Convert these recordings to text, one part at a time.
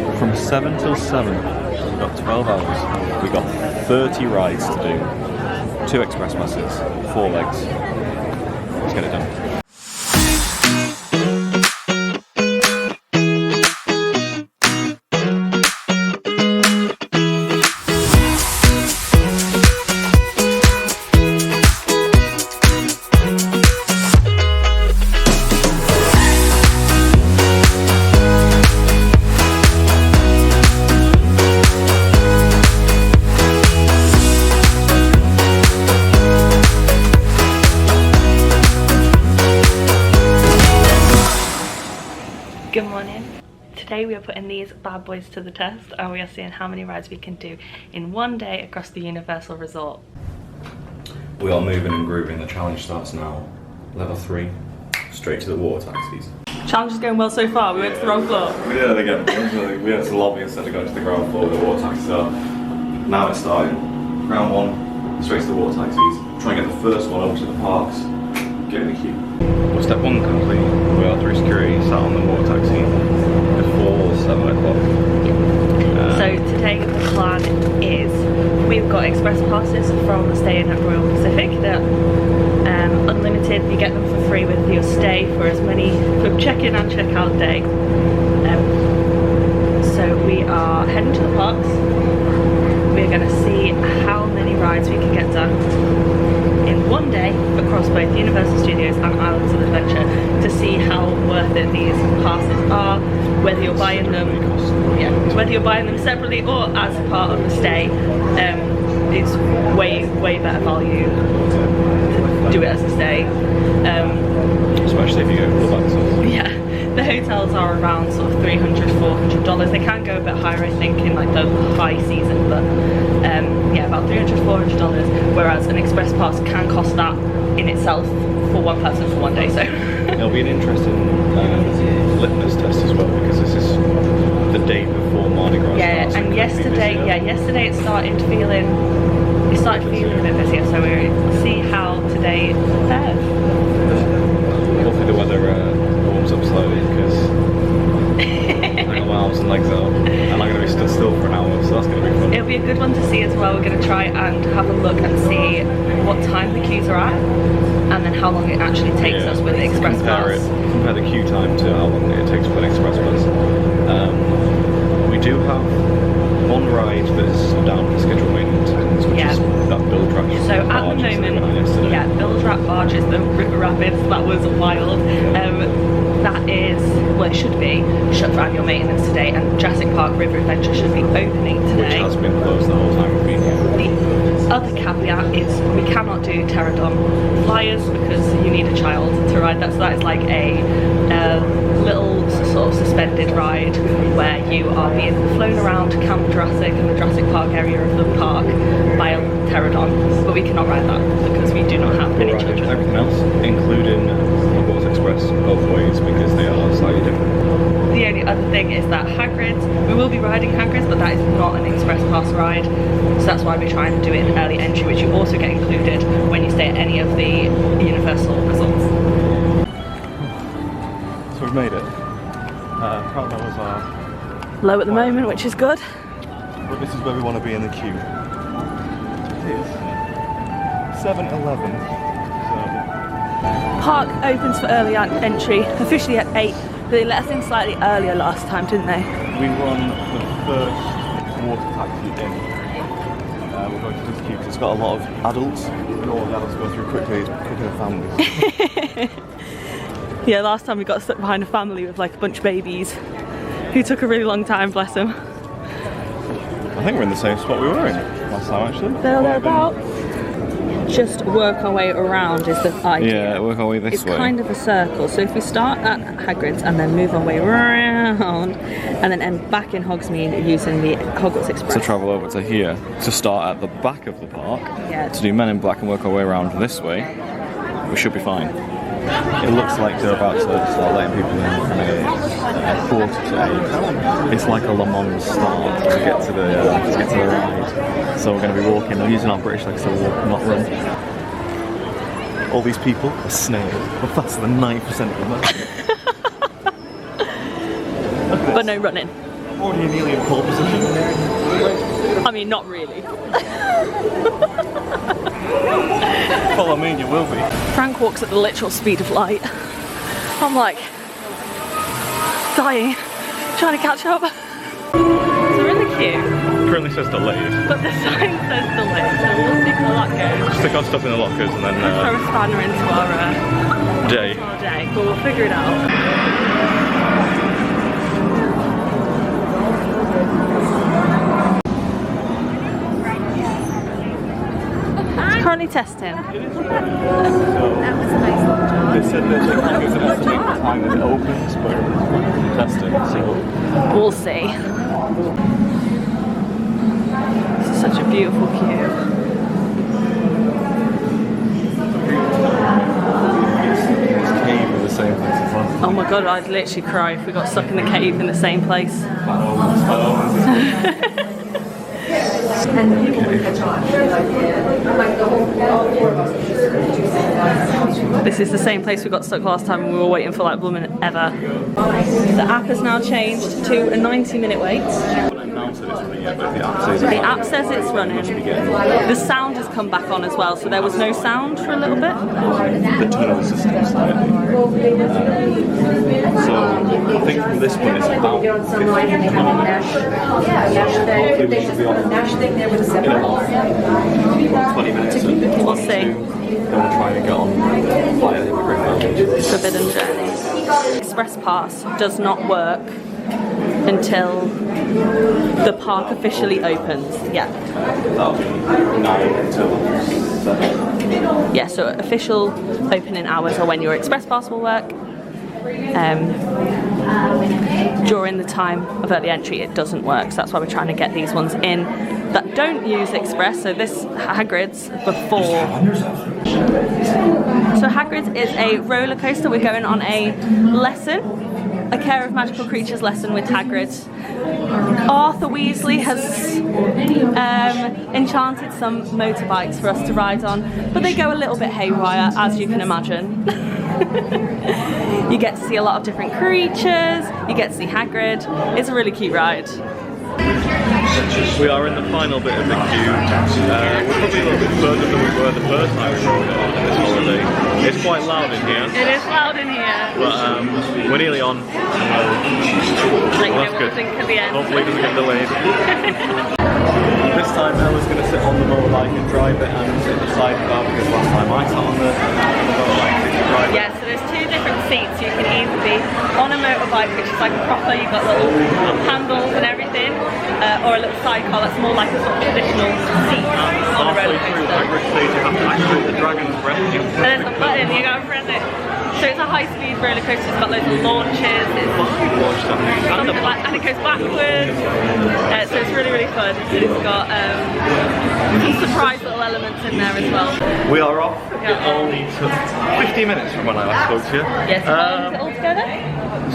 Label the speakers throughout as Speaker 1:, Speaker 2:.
Speaker 1: From 7 till 7, we've got 12 hours. We've got 30 rides to do. 2 express passes, 4 legs. Let's get it done.
Speaker 2: Good morning. Today we are putting these bad boys to the test and we are seeing how many rides we can do in one day across the Universal Resort.
Speaker 1: We are moving and grooving. The challenge starts now. Level 3, straight to the water taxis.
Speaker 2: Challenge is going well so far. We went to the wrong floor.
Speaker 1: We did it again. We went to the lobby instead of going to the ground floor with the water taxis. So now it's starting. Round 1, straight to the water taxis. Try and get the first one over to the parks. Get in the queue. Well, step 1 complete. We are through security, sat on the water taxi before 7 o'clock.
Speaker 2: So today the plan is we've got express passes from staying at Royal Pacific. They're unlimited. You get them for free with your stay for as many for check-in and check-out day. So we are heading to the parks. We're going to see how many rides we can get done in one day across both Universal Studios and Islands of Adventure to see how worth it these passes are, whether you're buying them, whether you're buying them separately or as part of the stay. It's way better value to do it as a stay.
Speaker 1: Especially if you go to the back.
Speaker 2: Yeah. The hotels are around sort of $300, $400. They can go a bit higher, I think, in like the high season, but yeah, about $300, $400. Whereas an express pass can cost that in itself for one person for one day. So
Speaker 1: it'll be an interesting litmus test as well because this is the day before Mardi Gras.
Speaker 2: Yeah, and yesterday it started feeling a bit busier. So we'll see how today fares.
Speaker 1: Hopefully the weather warms up slowly because I got my arms and legs out and I'm going to be stood still for an hour, so that's going to be fun.
Speaker 2: It'll be a good one to see as well. We're going to try and have a look and see what time the queues are at and then how long it actually takes us with the express pass.
Speaker 1: Compare the queue time to how long it takes with an express pass. We do have one ride that is down for scheduled maintenance, which is that Bill Trap.
Speaker 2: So at the moment, Bill Trap barge is the River Rapids. That was wild. That is, well, it should be shut for annual maintenance today, and Jurassic Park River Adventure should be opening today.
Speaker 1: Which has been closed the whole time we've been here.
Speaker 2: The other caveat is we cannot do Pterodon flyers because you need a child to ride that. So that is like a little sort of suspended ride where you are being flown around Camp Jurassic and the Jurassic Park area of the park by a Pterodon, but we cannot ride that because we do not have any children.
Speaker 1: Everything else, including Hogwarts Express, both ways because they are slightly different.
Speaker 2: The only other thing is that Hagrid's, we will be riding Hagrid's, but that is not an express pass ride, so that's why we're trying to do it in early entry, which you also get included when you stay at any of the Universal resorts.
Speaker 1: So we've made it. Apparently that was our
Speaker 2: low at the moment, which is good.
Speaker 1: But this is where we want to be in the queue. It is 7:11.
Speaker 2: Park opens for early entry, officially at 8, but they let us in slightly earlier last time, didn't they?
Speaker 1: We won the first water taxi in. We're going to this queue because it's got a lot of adults. All the adults go through quickly than families.
Speaker 2: Yeah, last time we got stuck behind a family with like a bunch of babies who took a really long time, bless them.
Speaker 1: I think we're in the same spot we were in last time actually.
Speaker 2: Thereabouts. Just work our way around is the idea.
Speaker 1: Yeah, work our way this way.
Speaker 2: It's kind of a circle, so if we start at Hagrid's and then move our way around and then end back in Hogsmeade using the Hogwarts Express.
Speaker 1: So travel over to here, to start at the back of the park,
Speaker 2: yeah,
Speaker 1: to do Men in Black and work our way around this way, we should be fine. It looks like they're about to start letting people in at 7:45. It's like a Le Mans start to get to the ride. So we're going to be walking. We're using our British legs to walk, not run. All these people are snails. We're faster than 90% of them.
Speaker 2: But no running.
Speaker 1: already nearly in pole position.
Speaker 2: I mean, not really.
Speaker 1: Follow me and you will be.
Speaker 2: Frank walks at the literal speed of light. I'm like dying, trying to catch up. So we're in the queue.
Speaker 1: Currently says delayed.
Speaker 2: But the sign says delayed, so we'll see how that goes.
Speaker 1: Stick our stuff in the lockers and then
Speaker 2: Throw a spanner into our
Speaker 1: day.
Speaker 2: But we'll figure it out. Currently testing.
Speaker 1: That was a nice little job. They said that they can't give an estimate the time that it opens, but testing, so
Speaker 2: we'll see. This is such a beautiful queue.
Speaker 1: This cave in the same place as last time.
Speaker 2: Oh my god, I'd literally cry if we got stuck in the cave in the same place. This is the same place we got stuck last time and we were waiting for like blooming ever. The app has now changed to a 90-minute wait. The app says it's running. The sound has come back on as well, so there was no sound for a little bit.
Speaker 1: The tunnel system slightly. So I think from this point it's about 15 minutes. Hopefully we should be on in about 20 minutes.
Speaker 2: We'll see.
Speaker 1: Then we'll try and get on via the Hippogriff.
Speaker 2: Forbidden Journey. Express Pass does not work until the park officially opens. Yeah.
Speaker 1: That'll be 9 until 7.
Speaker 2: Yeah, so official opening hours are when your Express Pass will work. During the time of early entry it doesn't work, so that's why we're trying to get these ones in that don't use Express. So this Hagrid's before. So Hagrid's is a roller coaster. We're going on a lesson, a Care of Magical Creatures lesson with Hagrid. Arthur Weasley has enchanted some motorbikes for us to ride on, but they go a little bit haywire, as you can imagine. You get to see a lot of different creatures, you get to see Hagrid. It's a really cute ride.
Speaker 1: We are in the final bit of the queue. We're probably a little bit further than we were the first time we rode on this holiday. It's quite loud in here.
Speaker 2: It is loud in here.
Speaker 1: But we're nearly on. That's good. Hopefully it doesn't get delayed. This time Ella's going to sit on the motorbike and drive it and sit in the sidecar, because last time I sat on the motorbike and drive it.
Speaker 2: Yeah, so there's two different seats. You can either be on a motorbike, which is like a proper, you've got little handles and everything, or a little sidecar that's more like a sort of traditional seat on a roller coaster.
Speaker 1: Hagrid says you have to activate the dragon's breath.
Speaker 2: There's a button, you gotta press it. So it's a high-speed roller coaster, it's got loads of launches, and it goes backwards, so it's really, really fun. It's got some surprise little elements in there as well.
Speaker 1: We are off. It only took 50 minutes from when I last spoke to you.
Speaker 2: Yes, how long is it altogether?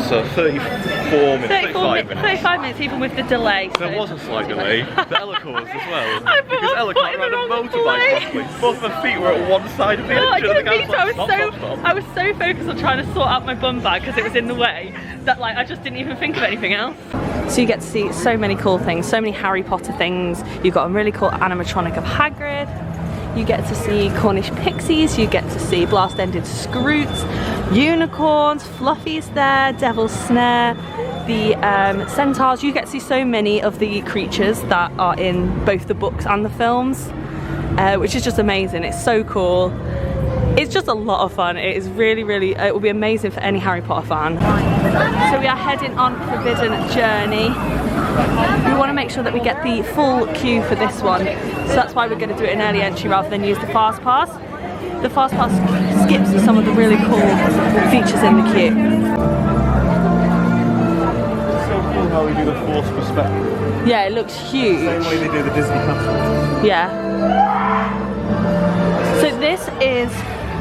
Speaker 1: So 34 minutes, 35 minutes.
Speaker 2: 35 minutes, even with the delay.
Speaker 1: There was a slight delay. The Ella caused as well.
Speaker 2: I put
Speaker 1: Because
Speaker 2: my
Speaker 1: Ella
Speaker 2: foot
Speaker 1: can't
Speaker 2: in
Speaker 1: ride
Speaker 2: the
Speaker 1: a
Speaker 2: wrong
Speaker 1: motorbike
Speaker 2: place.
Speaker 1: properly. Both my feet were at one side of the
Speaker 2: No, I
Speaker 1: engine.
Speaker 2: couldn't beat it. I was
Speaker 1: Stop.
Speaker 2: so focused on trying to sort out my bum bag because it was in the way that like I just didn't even think of anything else. So you get to see so many cool things, so many Harry Potter things. You've got a really cool animatronic of Hagrid. You get to see Cornish pixies, you get to see blast-ended Scroots, unicorns, Fluffy's there, Devil's Snare, the centaurs. You get to see so many of the creatures that are in both the books and the films, which is just amazing. It's so cool. It's just a lot of fun. It is really, really, it will be amazing for any Harry Potter fan. So we are heading on Forbidden Journey. We want to make sure that we get the full queue for this one. So that's why we're going to do it in early entry rather than use the fast pass. The fast pass skips some of the really cool features in the queue.
Speaker 1: It's so cool how we do the forced perspective.
Speaker 2: Yeah, it looks huge.
Speaker 1: Same way they do the Disney Castle.
Speaker 2: Yeah. So this is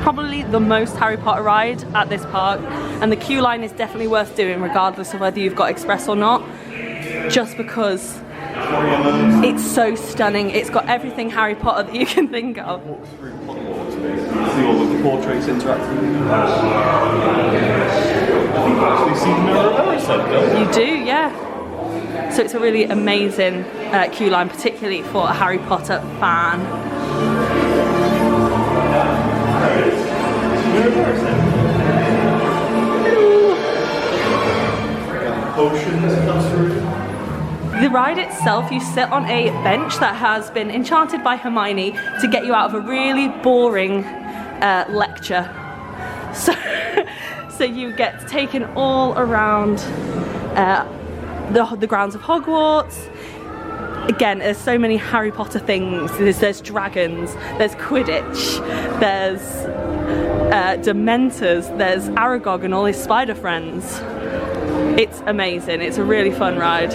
Speaker 2: probably the most Harry Potter ride at this park, and the queue line is definitely worth doing regardless of whether you've got Express or not, just because it's so stunning. It's got everything Harry Potter that you can think of.
Speaker 1: Walk through Hogwarts, see all of the portraits interacting. You actually see the mirror of Erised, don't you?
Speaker 2: You do, yeah. So it's a really amazing queue line, particularly for a Harry Potter fan. The ride itself, you sit on a bench that has been enchanted by Hermione to get you out of a really boring lecture. So you get taken all around the grounds of Hogwarts. Again, there's so many Harry Potter things. There's dragons, there's Quidditch, there's Dementors, there's Aragog and all his spider friends. It's amazing. It's a really fun ride.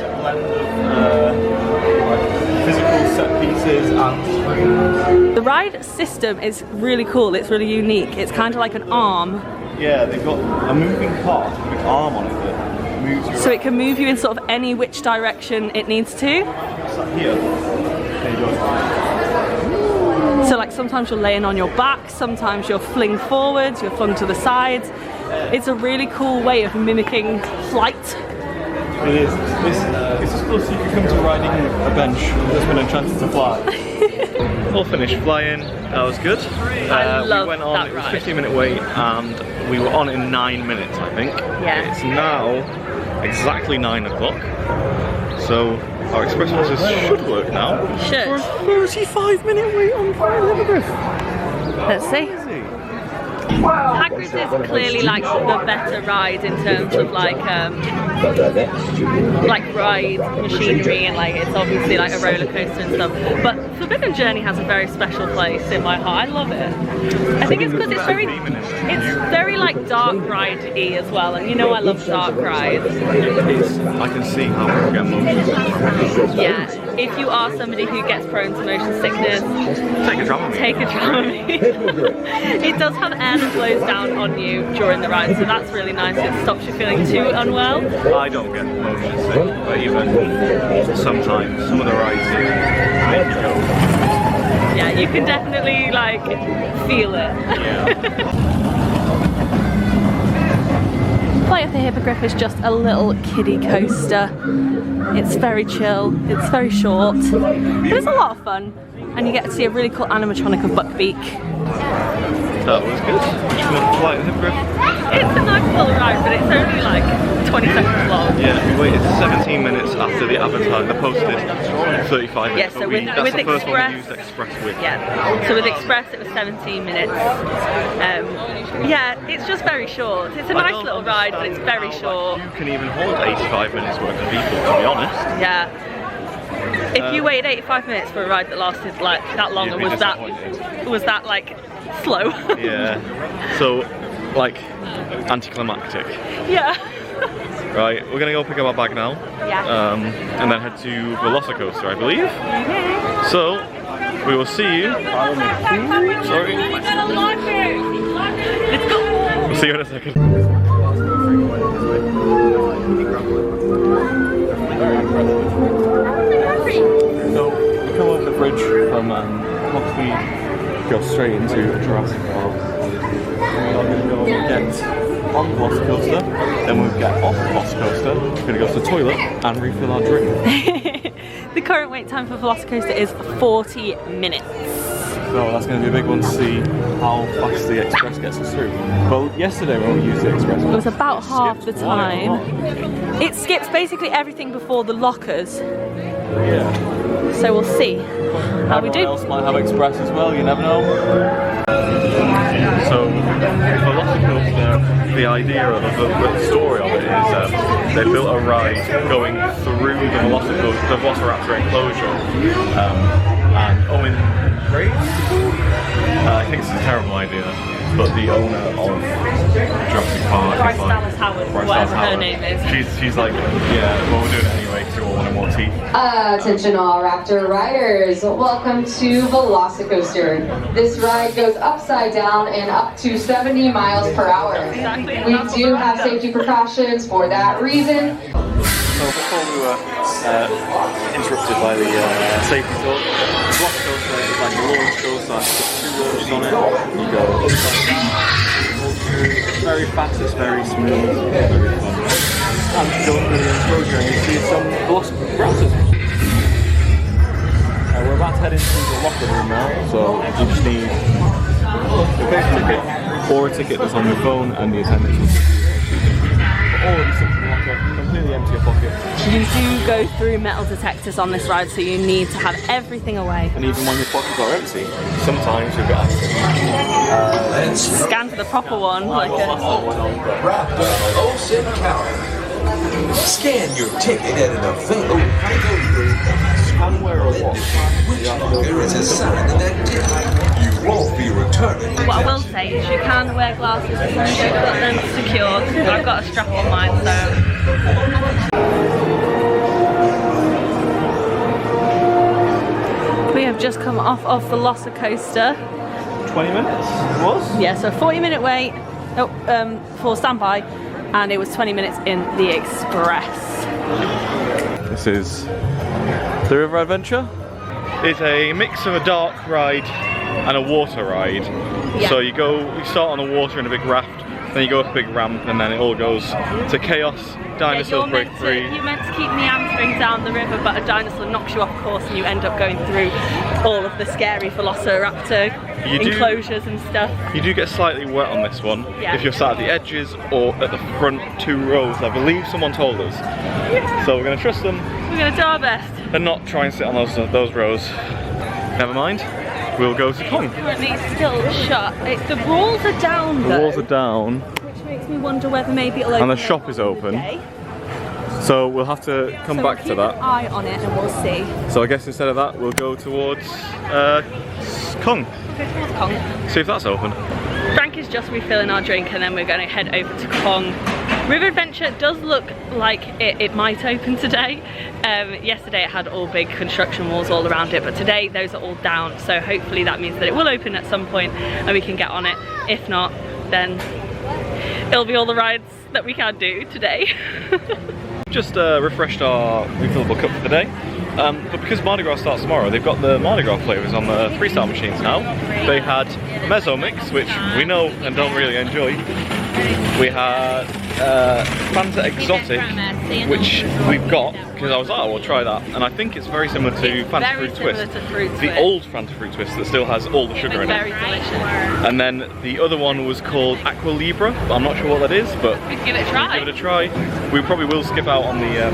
Speaker 1: Physical set pieces and
Speaker 2: the ride system is really cool. It's really unique. It's kind of like an arm.
Speaker 1: Yeah, they've got a moving cart with an arm on it that moves you.
Speaker 2: So it can move you in sort of any which direction it needs to.
Speaker 1: Here. There you go.
Speaker 2: So like sometimes you're laying on your back, sometimes you're fling forwards, you're flung to the sides. It's a really cool way of mimicking flight.
Speaker 1: It is. It's as close as you can come to riding a bench that's been enchanted to fly. All finished flying. That was good.
Speaker 2: I love
Speaker 1: we went on,
Speaker 2: that
Speaker 1: it was a
Speaker 2: ride.
Speaker 1: 15-minute wait and we were on in 9 minutes, I think.
Speaker 2: Yeah.
Speaker 1: It's now exactly 9 o'clock. So our express passes should work now.
Speaker 2: Should.
Speaker 1: For a 35-minute wait on Black and Simpsons.
Speaker 2: Let's see. Hagrid's is clearly like the better ride in terms of like ride machinery, and like it's obviously like a roller coaster and stuff. But Forbidden Journey has a very special place in my heart. I love it. I think it's because it's very like dark ride-y as well, and you know I love dark rides.
Speaker 1: I can see how people get motion.
Speaker 2: Yeah. If you are somebody who gets prone to motion sickness,
Speaker 1: Take a Dramamine.
Speaker 2: take a Dramamine. It does have air that blows down on you during the ride, so that's really nice. It stops you feeling too unwell.
Speaker 1: I don't get motion sick, but even sometimes some of the rides make you go.
Speaker 2: Yeah, you can definitely like feel it.
Speaker 1: Yeah.
Speaker 2: Flight of the Hippogriff is just a little kiddie coaster. It's very chill, it's very short, but it's a lot of fun, and you get to see a really cool animatronic of Uppbeat.
Speaker 1: That was good. Flight of the Hippogriff.
Speaker 2: It's a nice little ride, but it's only like 20 seconds long.
Speaker 1: Yeah, we waited 17 minutes after the avatar. They posted 35 minutes.
Speaker 2: Yeah, so
Speaker 1: but
Speaker 2: with
Speaker 1: that's the first one we
Speaker 2: Express-
Speaker 1: used Express with.
Speaker 2: Yeah, so with Express it was 17 minutes. Yeah, it's just very short. It's a nice little ride, but it's very short.
Speaker 1: You can even hold 85 minutes worth of people, to be honest.
Speaker 2: Yeah. If you waited 85 minutes for a ride that lasted like that long,
Speaker 1: You'd
Speaker 2: and
Speaker 1: be
Speaker 2: was that like slow?
Speaker 1: Yeah. So, like, anticlimactic.
Speaker 2: Yeah.
Speaker 1: Right, we're gonna go pick up our bag now.
Speaker 2: Yeah.
Speaker 1: And then head to Velocicoaster, I believe. So, we will see you. Sorry.
Speaker 2: Let's go.
Speaker 1: We'll see you in a second. So, we come over the bridge from Hogsmeade, go straight into Jurassic Park. We're going to go get on the Velocicoaster, then we'll get off the Velocicoaster, we're going to go to the toilet and refill our drink.
Speaker 2: The current wait time for Velocicoaster is 40 minutes.
Speaker 1: So that's going to be a big one to see how fast the Express gets us through. Well, yesterday when we used the Express,
Speaker 2: It was about half the
Speaker 1: skipped one
Speaker 2: time.
Speaker 1: hour.
Speaker 2: It skips basically everything before the lockers,
Speaker 1: Yeah.
Speaker 2: so we'll see how we
Speaker 1: Everyone
Speaker 2: do.
Speaker 1: else might have Express as well, you never know. So, Velocicoaster, the idea of the story of it is they built a ride going through the Velociraptor enclosure. And Owen Grace, I think it's a terrible idea, but the owner of Jurassic Park
Speaker 2: Bryce
Speaker 1: is like,
Speaker 2: Dallas Howard, whatever her name is.
Speaker 1: She's like, yeah, well we're doing it anyway because we all want more teeth.
Speaker 3: Attention all Raptor riders, welcome to Velocicoaster. This ride goes upside down and up to 70 miles per hour.
Speaker 2: Exactly, and
Speaker 3: We
Speaker 2: that's what
Speaker 3: do
Speaker 2: the
Speaker 3: have
Speaker 2: ride does.
Speaker 3: safety precautions for that reason.
Speaker 1: So before we were interrupted by the safety talk, the Velocicoaster is like a launch coaster. It's got 2 launches on it. You go upside down, all through. It's very fast, it's very smooth, it's very fun. and to go through the enclosure and you see some Velocicoasters. We're about to head into the locker room now, so you just need a basic ticket or a ticket that's on your phone and the attendants will give you all of these things in the locker, completely empty your pocket.
Speaker 2: You do go through metal detectors on this ride, so you need to have everything away.
Speaker 1: And even when your pockets are empty, sometimes you've got to
Speaker 2: scan for the proper one, like a...
Speaker 4: Scan your ticket at an available
Speaker 1: Scan where or what?
Speaker 4: there is a sign in that ticket. You won't be returning.
Speaker 2: What I will say is you can wear glasses as long as you've got them secured. I've got a strap on mine, so... We have just come off of the Velocicoaster.
Speaker 1: 20 minutes it was?
Speaker 2: Yeah, so 40-minute wait for standby, and it was 20 minutes in the express.
Speaker 1: This is the River Adventure. It's a mix of a dark ride and a water ride.
Speaker 2: Yeah.
Speaker 1: So you start on the water in a big raft, then you go up a big ramp, and then it all goes to chaos. Dinosaurs break free.
Speaker 2: You're meant to keep meandering down the river, but a dinosaur knocks you off course and you end up going through all of the scary Velociraptor enclosures and stuff.
Speaker 1: You do get slightly wet on this one,
Speaker 2: yeah.
Speaker 1: If you're sat at the edges or at the front 2 rows. I believe someone told us. Yeah. So we're going to trust them.
Speaker 2: We're going to do our best.
Speaker 1: And not try and sit on those rows. Never mind. We'll go to Kong.
Speaker 2: Currently it's still shut. The walls are down though.
Speaker 1: The walls are down.
Speaker 2: Which makes me wonder whether maybe it'll open.
Speaker 1: And the shop is open. So we'll have to come back to that.
Speaker 2: Keep an eye on it and we'll see.
Speaker 1: So I guess instead of that, we'll go towards Kong.
Speaker 2: Okay, towards Kong.
Speaker 1: See if that's open.
Speaker 2: Frank is just refilling our drink and then we're going to head over to Kong. River Adventure does look like it might open today. Yesterday it had all big construction walls all around it, but today those are all down. So hopefully that means that it will open at some point and we can get on it. If not, then it'll be all the rides that we can do today.
Speaker 1: Just refreshed our refillable cup for the day. But because Mardi Gras starts tomorrow, they've got the Mardi Gras flavours on the freestyle machines now. They had Mezzo Mix, which we know and don't really enjoy. We had Fanta Exotic, which we've got because I was like, oh, we'll try that. And I think it's very similar to Fanta Fruit Twist. The old Fanta Fruit Twist that still has all the sugar in it.
Speaker 2: Very delicious.
Speaker 1: And then the other one was called Aqua Libra. I'm not sure what that is, but
Speaker 2: we can give it a try.
Speaker 1: Give it a try. We probably will skip out on the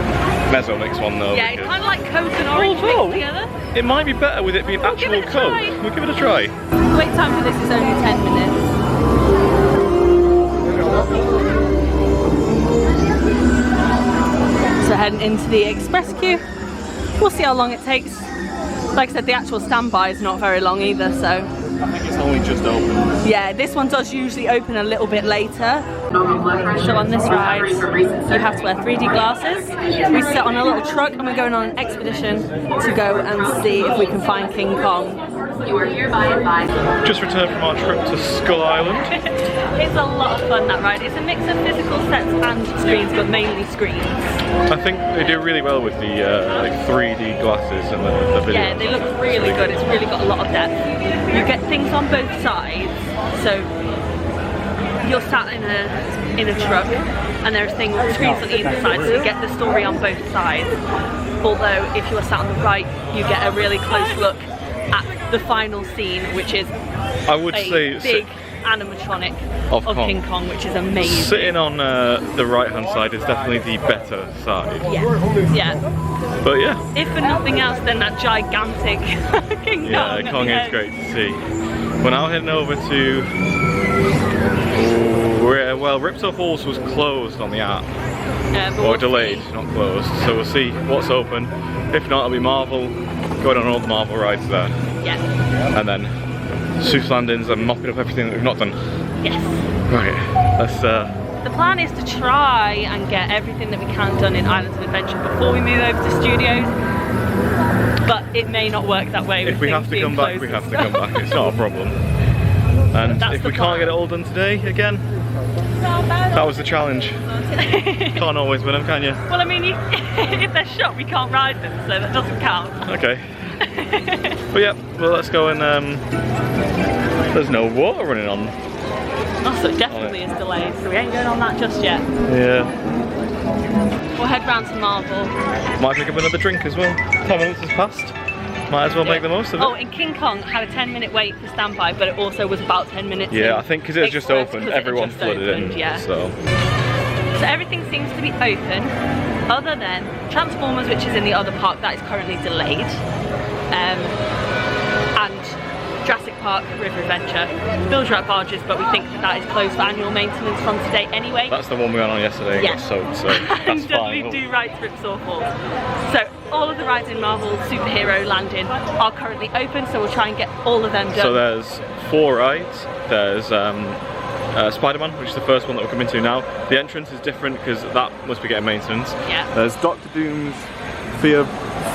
Speaker 1: Mezzo Mix one though.
Speaker 2: Yeah, it's kind of like Coke and orange mixed together.
Speaker 1: It might be better with it being actual Coke. We'll give it a try.
Speaker 2: Wait time for this is only 10 minutes. So heading into the express queue. We'll see how long it takes. Like I said, the actual standby is not very long either, so.
Speaker 1: I think it's only just open.
Speaker 2: Yeah, this one does usually open a little bit later. So on this ride, you have to wear 3D glasses. We sit on a little truck and we're going on an expedition to go and see if we can find King Kong. You are hereby advised.
Speaker 1: Just returned from our trip to Skull Island.
Speaker 2: It's a lot of fun, that ride. It's a mix of physical sets and screens, but mainly screens.
Speaker 1: I think they do really well with the like 3D glasses and the video.
Speaker 2: Yeah, they look really good. It's really got a lot of depth. You get things on both sides, so you're sat in a truck and there's screens on either side, so you get the story on both sides. Although if you're sat on the right, you get a really close look at the final scene, which is
Speaker 1: I would say
Speaker 2: big animatronic
Speaker 1: of
Speaker 2: King Kong, which is amazing.
Speaker 1: Sitting on the right hand side is definitely the better side.
Speaker 2: Yeah.
Speaker 1: But yeah.
Speaker 2: If for nothing else, then that gigantic King Kong.
Speaker 1: Yeah, Kong is great to see. We're now heading over to well, Ripto Falls was closed on the app. Or delayed, not closed. So we'll see what's open. If not, it'll be Marvel. Going on all the Marvel rides there.
Speaker 2: Yeah.
Speaker 1: And then Seuss Landings and mopping up everything that we've not done.
Speaker 2: Yes.
Speaker 1: Right, let's
Speaker 2: The plan is to try and get everything that we can done in Islands of Adventure before we move over to studios. But it may not work that way.
Speaker 1: If we have to come back, we have to come back. It's not a problem. And if we can't get it all done today, again, that was the challenge. Can't always win them, can you?
Speaker 2: Well, I mean, if they're shut, we can't ride them, so that doesn't count.
Speaker 1: Okay. But yeah, well, let's go and there's no water running on.
Speaker 2: Oh, so it definitely is delayed, so we ain't going on that just yet.
Speaker 1: Yeah.
Speaker 2: We'll head round to Marvel.
Speaker 1: Might pick up another drink as well. 10 minutes has passed. Might as well make the most of it.
Speaker 2: Oh, and King Kong had a 10-minute wait for standby, but it also was about 10 minutes.
Speaker 1: Yeah, I think because it's just opened, everyone flooded in.
Speaker 2: Yeah.
Speaker 1: So
Speaker 2: everything seems to be open, other than Transformers, which is in the other park, that is currently delayed. And Jurassic Park River Adventure, build your barges, but we think that is closed for annual maintenance from today anyway.
Speaker 1: that's the one we went on yesterday and got soaked, so that's
Speaker 2: and
Speaker 1: fine.
Speaker 2: we do ride trips or falls. So all of the rides in Marvel Superhero Landing are currently open, so we'll try and get all of them done.
Speaker 1: So there's 4 rides. There's Spider-Man, which is the first one that we're coming to now. The entrance is different because that must be getting maintenance.
Speaker 2: Yeah.
Speaker 1: There's Doctor Doom's Fear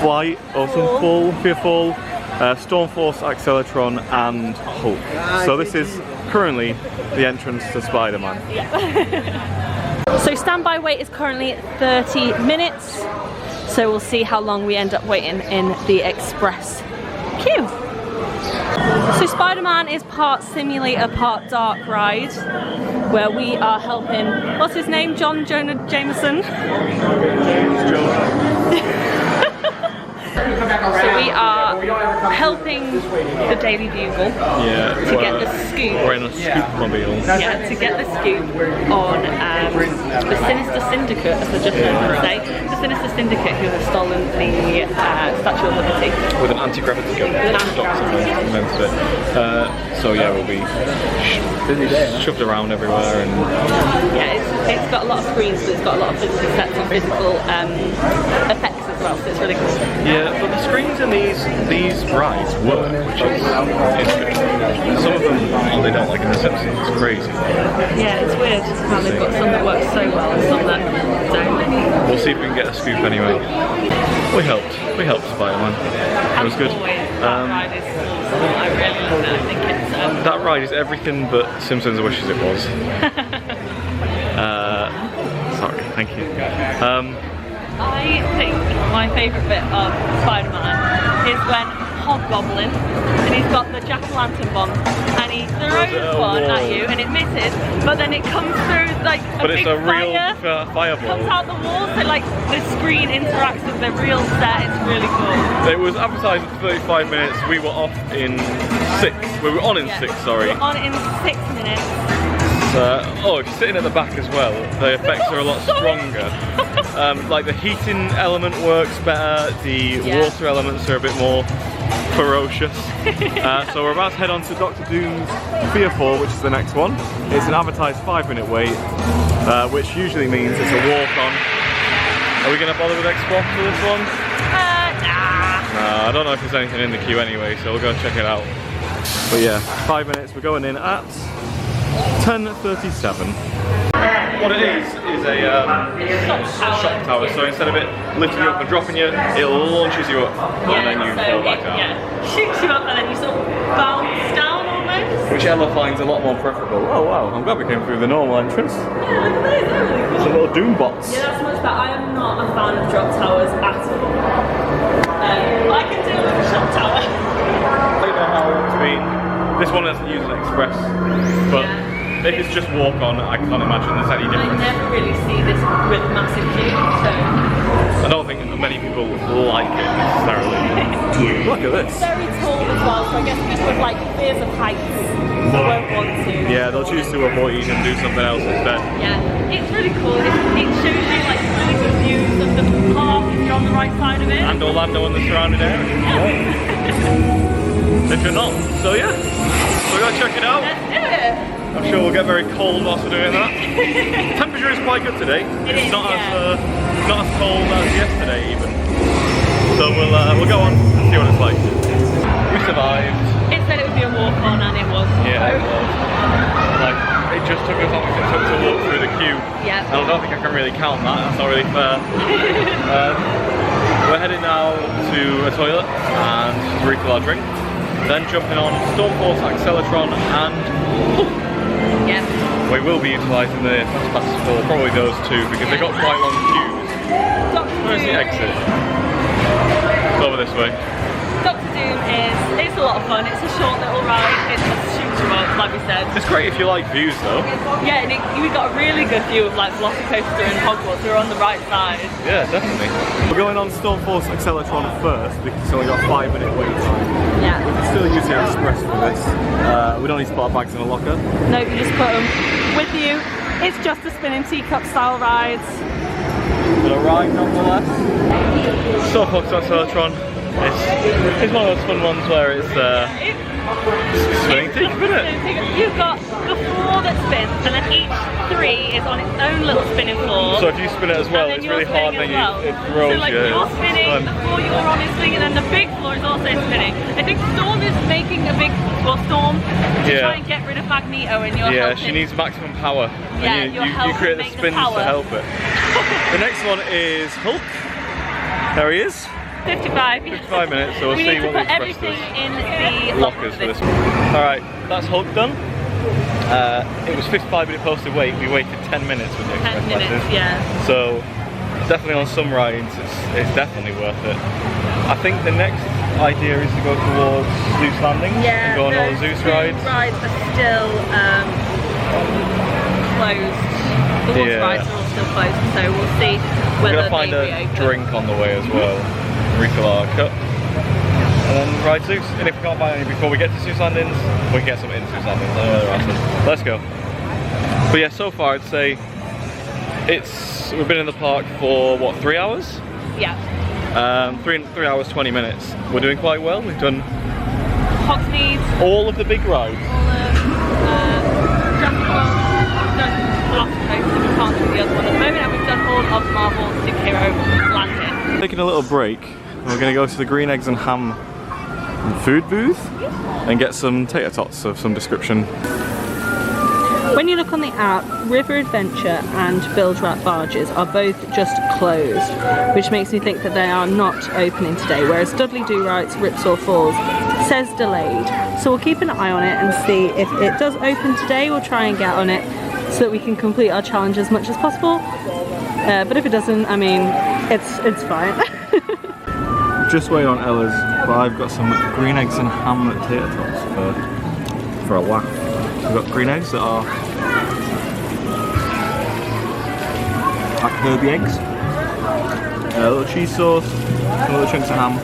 Speaker 1: Flight or some Fear Fall, Stormforce, Acceleratron and Hulk. So this is currently the entrance to Spider-Man.
Speaker 2: Yeah. So standby wait is currently 30 minutes. So we'll see how long we end up waiting in the express queue. So Spider-Man is part simulator, part dark ride, where we are helping, what's his name? John Jonah Jameson? So we are helping the Daily Bugle to get the scoop.
Speaker 1: We're in a scoop-mobile.
Speaker 2: Yeah, to get the scoop on the Sinister Syndicate, as the just heard say. The Sinister Syndicate who has stolen the Statue of Liberty.
Speaker 1: With an anti-gravity gun. So yeah, we'll be shoved around everywhere and...
Speaker 2: Yeah, it's got a lot of screens, but it's got a lot of physical sets and physical effects as well, so it's really cool.
Speaker 1: Yeah, but the screens in these rides work, which is good. Some of them they don't, like in The Simpsons. It's crazy.
Speaker 2: Yeah, it's weird how they've got some that work so well and some that don't.
Speaker 1: We'll see if we can get a scoop anyway. We helped Spider-Man. It was good.
Speaker 2: That ride is awesome. I really love it. I think it's
Speaker 1: that ride is everything but Simpsons wishes it was. Sorry, thank you.
Speaker 2: I think my favourite bit of Spider-Man is when Hobgoblin, and he's got the jack-o'-lantern bomb, and he throws one at you and it misses, but then it comes through like a big
Speaker 1: real
Speaker 2: fireball. Comes out the wall, so like the screen interacts with the real set. It's really cool.
Speaker 1: It was advertised for 35 minutes. We were off in 6. We were on in 6. Sorry.
Speaker 2: We were on in 6 minutes.
Speaker 1: Oh, if you're sitting at the back as well, the effects are a lot stronger. Like the heating element works better, the water elements are a bit more ferocious. So we're about to head on to Doctor Doom's Fearfall, which is the next one. It's an advertised 5-minute wait, which usually means it's a walk-on. Are we going to bother with Xbox for this one? Nah. I don't know if there's anything in the queue anyway, so we'll go and check it out. But yeah, 5 minutes, we're going in at 10:37. What it is a shock tower, so instead of it lifting you up and dropping you, it launches you up and then you fall back down.
Speaker 2: Yeah, shoots you up and then you sort of bounce down almost.
Speaker 1: Which Ella finds a lot more preferable. Oh wow, I'm glad we came through the normal entrance.
Speaker 2: Yeah, look at those, they're really cool.
Speaker 1: Some little doom bots.
Speaker 2: Yeah, that's much better. I am not a fan of drop towers at all. I can deal with a shock tower.
Speaker 1: I don't know how, I mean, this one doesn't use an express, but if it's just walk on, I can't imagine there's any difference.
Speaker 2: I never really see this with massive queue, so...
Speaker 1: I don't think many people like it necessarily. Look at this.
Speaker 2: It's very tall as well, so I guess people with like fears of heights won't want to.
Speaker 1: Yeah, they'll choose to avoid and do something else instead. Yeah,
Speaker 2: it's really cool. It shows you like really good views of the park if you're on the right side of it.
Speaker 1: And Orlando and the surrounding area. Yeah. If you're not. So yeah, we're going to check it out.
Speaker 2: Let's do it.
Speaker 1: I'm sure we'll get very cold whilst we're doing that. Temperature is quite good today. It's not as cold as yesterday even. So we'll go on and see what it's like. We survived.
Speaker 2: It said it would be a walk on and it was.
Speaker 1: Yeah, it was. Like, it just took as long as it took to walk through the queue.
Speaker 2: Yeah.
Speaker 1: And I don't think I can really count that. That's not really fair. We're heading now to a toilet and to refill our drink. Then jumping on Stormforce, Acceleratron and
Speaker 2: yeah.
Speaker 1: We will be utilising the fast passes for probably those two because they've got quite long queues. Where's the exit? It's over this way.
Speaker 2: Doctor Doom it's a lot of fun. It's a short little ride. It's a well, like we said.
Speaker 1: It's great if you like views though.
Speaker 2: Yeah, and we got a really good view of like Velocicoaster and Hogwarts. We were on the right side.
Speaker 1: Yeah, definitely. We're going on Stormforce Acceleratron first because it's only got a 5-minute wait time.
Speaker 2: Yeah.
Speaker 1: We can still use the express for this. We don't need to put our bags in a locker.
Speaker 2: No, you just put them with you. It's just a spinning teacup style rides.
Speaker 1: But a ride nonetheless. Stormforce Acceleratron. It's one of those fun ones where it's spinning teacup, isn't it?
Speaker 2: You've got the floor that spins, and then each 3 is on its own little spinning floor.
Speaker 1: So if you spin it as well, it's really hard, then it throws you.
Speaker 2: So like you're spinning, the floor you're on is spinning, and then the big floor is also spinning. I think Storm is making a big, well, Storm to try and get rid of Magneto, and you're helping.
Speaker 1: She needs maximum power.
Speaker 2: Yeah,
Speaker 1: and you create the spins to help it. The next one is Hulk. There he is.
Speaker 2: 55.
Speaker 1: 55 minutes, so we'll see what
Speaker 2: we put everything in the
Speaker 1: lockers for this one. Alright, that's Hulk done. It was 55-minute posted wait. We waited 10 minutes with the express
Speaker 2: 10 minutes,
Speaker 1: passes.
Speaker 2: yeah.
Speaker 1: So definitely on some rides, it's definitely worth it. I think the next idea is to go towards Seuss Landing and go on all the Zeus rides.
Speaker 2: The rides are still closed. The water rides are all still closed, so we'll see whether
Speaker 1: we're going to find a drink on the way as well. Refill our cup. And then ride Zeus. And if we can't find any before we get to Seuss Landings, we can get some in Seuss Landings. I know they're awesome. Let's go. But yeah, so far I'd say we've been in the park for what, 3 hours?
Speaker 2: Yeah.
Speaker 1: 3 hours 20 minutes. We're doing quite well. We've done
Speaker 2: Hogsmeade,
Speaker 1: all of the big rides.
Speaker 2: All of Velocicoaster, we can't do the other one at the moment, and we've done all of Marvel's Superhero Landing.
Speaker 1: Taking a little break. We're going to go to the Green Eggs and Ham food booth and get some tater tots of some description.
Speaker 2: When you look on the app, River Adventure and Bilge Rat Barges are both just closed, which makes me think that they are not opening today, whereas Dudley Do Right's Ripsaw Falls says delayed. So we'll keep an eye on it and see if it does open today. We'll try and get on it so that we can complete our challenge as much as possible. But if it doesn't, I mean, it's fine.
Speaker 1: Just waiting on Ella's, but I've got some green eggs and ham tater tots for a laugh. We've got green eggs that are like herby eggs, a little cheese sauce, some little chunks of ham,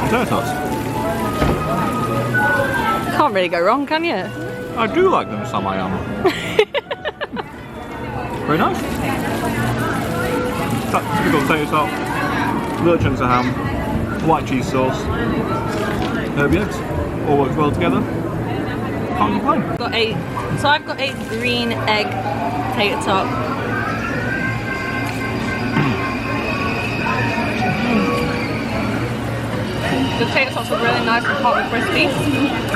Speaker 1: and tater tots.
Speaker 2: Can't really go wrong, can you?
Speaker 1: I do like them, Sam, I am. Very nice. Typical tater tot, little chunks of ham, white cheese sauce, herby eggs. All works well together. Can't complain.
Speaker 2: I've got a green egg tater tot. The tater tots are really nice and hot and crispy,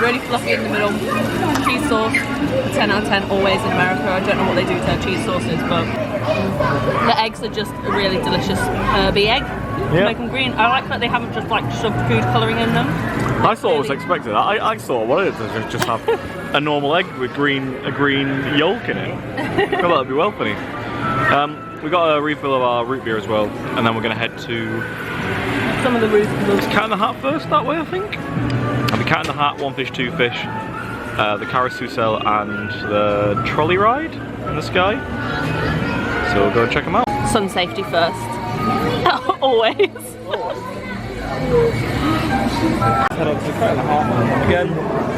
Speaker 2: really fluffy in the middle. Cheese sauce, 10 out of 10 always in America. I don't know what they do to their cheese sauces, but the eggs are just a really delicious herby egg.
Speaker 1: Yeah.
Speaker 2: Make them green. I like that they haven't just like shoved food colouring in them.
Speaker 1: I thought I was expecting that. I thought I wanted to just have a normal egg with a green yolk in it. I thought that would be well funny. We got a refill of our root beer as well, and then we're going to head to
Speaker 2: some of the routes.
Speaker 1: Cat in the Hat first, that way I think. And the Cat in the Hat, One Fish, Two Fish, the carousel, and the trolley ride in the sky. So we'll go and check them out.
Speaker 2: Sun safety first. Always.
Speaker 1: Head on to the Cat in the Hat again.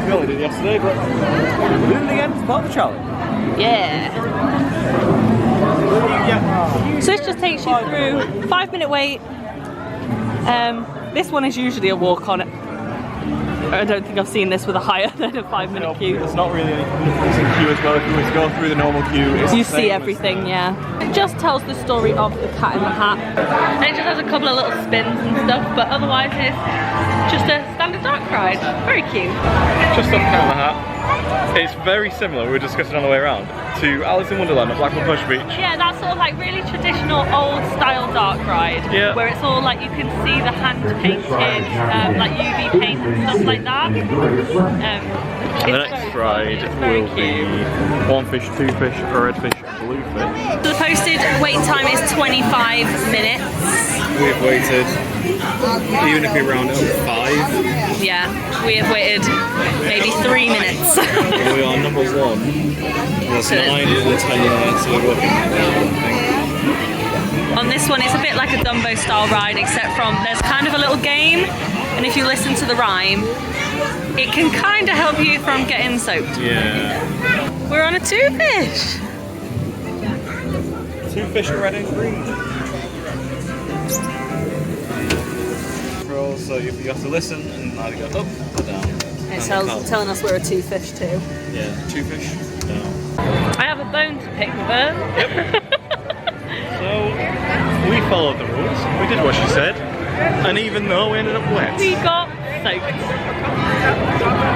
Speaker 1: We only did it yesterday, but we're doing it again. It's part of the challenge.
Speaker 2: Yeah. So this just takes you through 5-minute wait. This one is usually a walk on it. I don't think I've seen this with a higher than a 5-minute queue.
Speaker 1: It's not really any difference in queue as well. If you were to go through the normal queue, it's
Speaker 2: you see everything, yeah. It just tells the story of the Cat in the Hat. And it just has a couple of little spins and stuff, but otherwise it's just a standard dark ride. Very cute.
Speaker 1: Just on Cat in the Hat. It's very similar, we were discussing on the way around, to Alice in Wonderland at Blackpool Push Beach.
Speaker 2: Yeah, that's sort of like really traditional old style dark ride.
Speaker 1: Yeah.
Speaker 2: Where it's all like you can see the hand painted, like UV paint and stuff like that.
Speaker 1: And the next ride will be one fish, two fish, a red fish, a blue fish.
Speaker 2: The posted wait time is 25 minutes.
Speaker 1: We've waited, even if we round it up, 5.
Speaker 2: Yeah, we have waited maybe 3 minutes.
Speaker 1: We are number 1. There's 9 and 10 there, so we're working I think.
Speaker 2: On this one, it's a bit like a Dumbo style ride, except from there's kind of a little game, and if you listen to the rhyme, it can kind of help you from getting soaked.
Speaker 1: Yeah.
Speaker 2: We're on a 2 fish.
Speaker 1: 2 fish, red and green. So you have to listen and either go up or down.
Speaker 2: It's telling us we're a 2 fish too.
Speaker 1: Yeah, 2 fish, down.
Speaker 2: I have a bone to pick with her.
Speaker 1: Yep. So we followed the rules. We did what she said, and even though we ended up wet,
Speaker 2: We got soaked.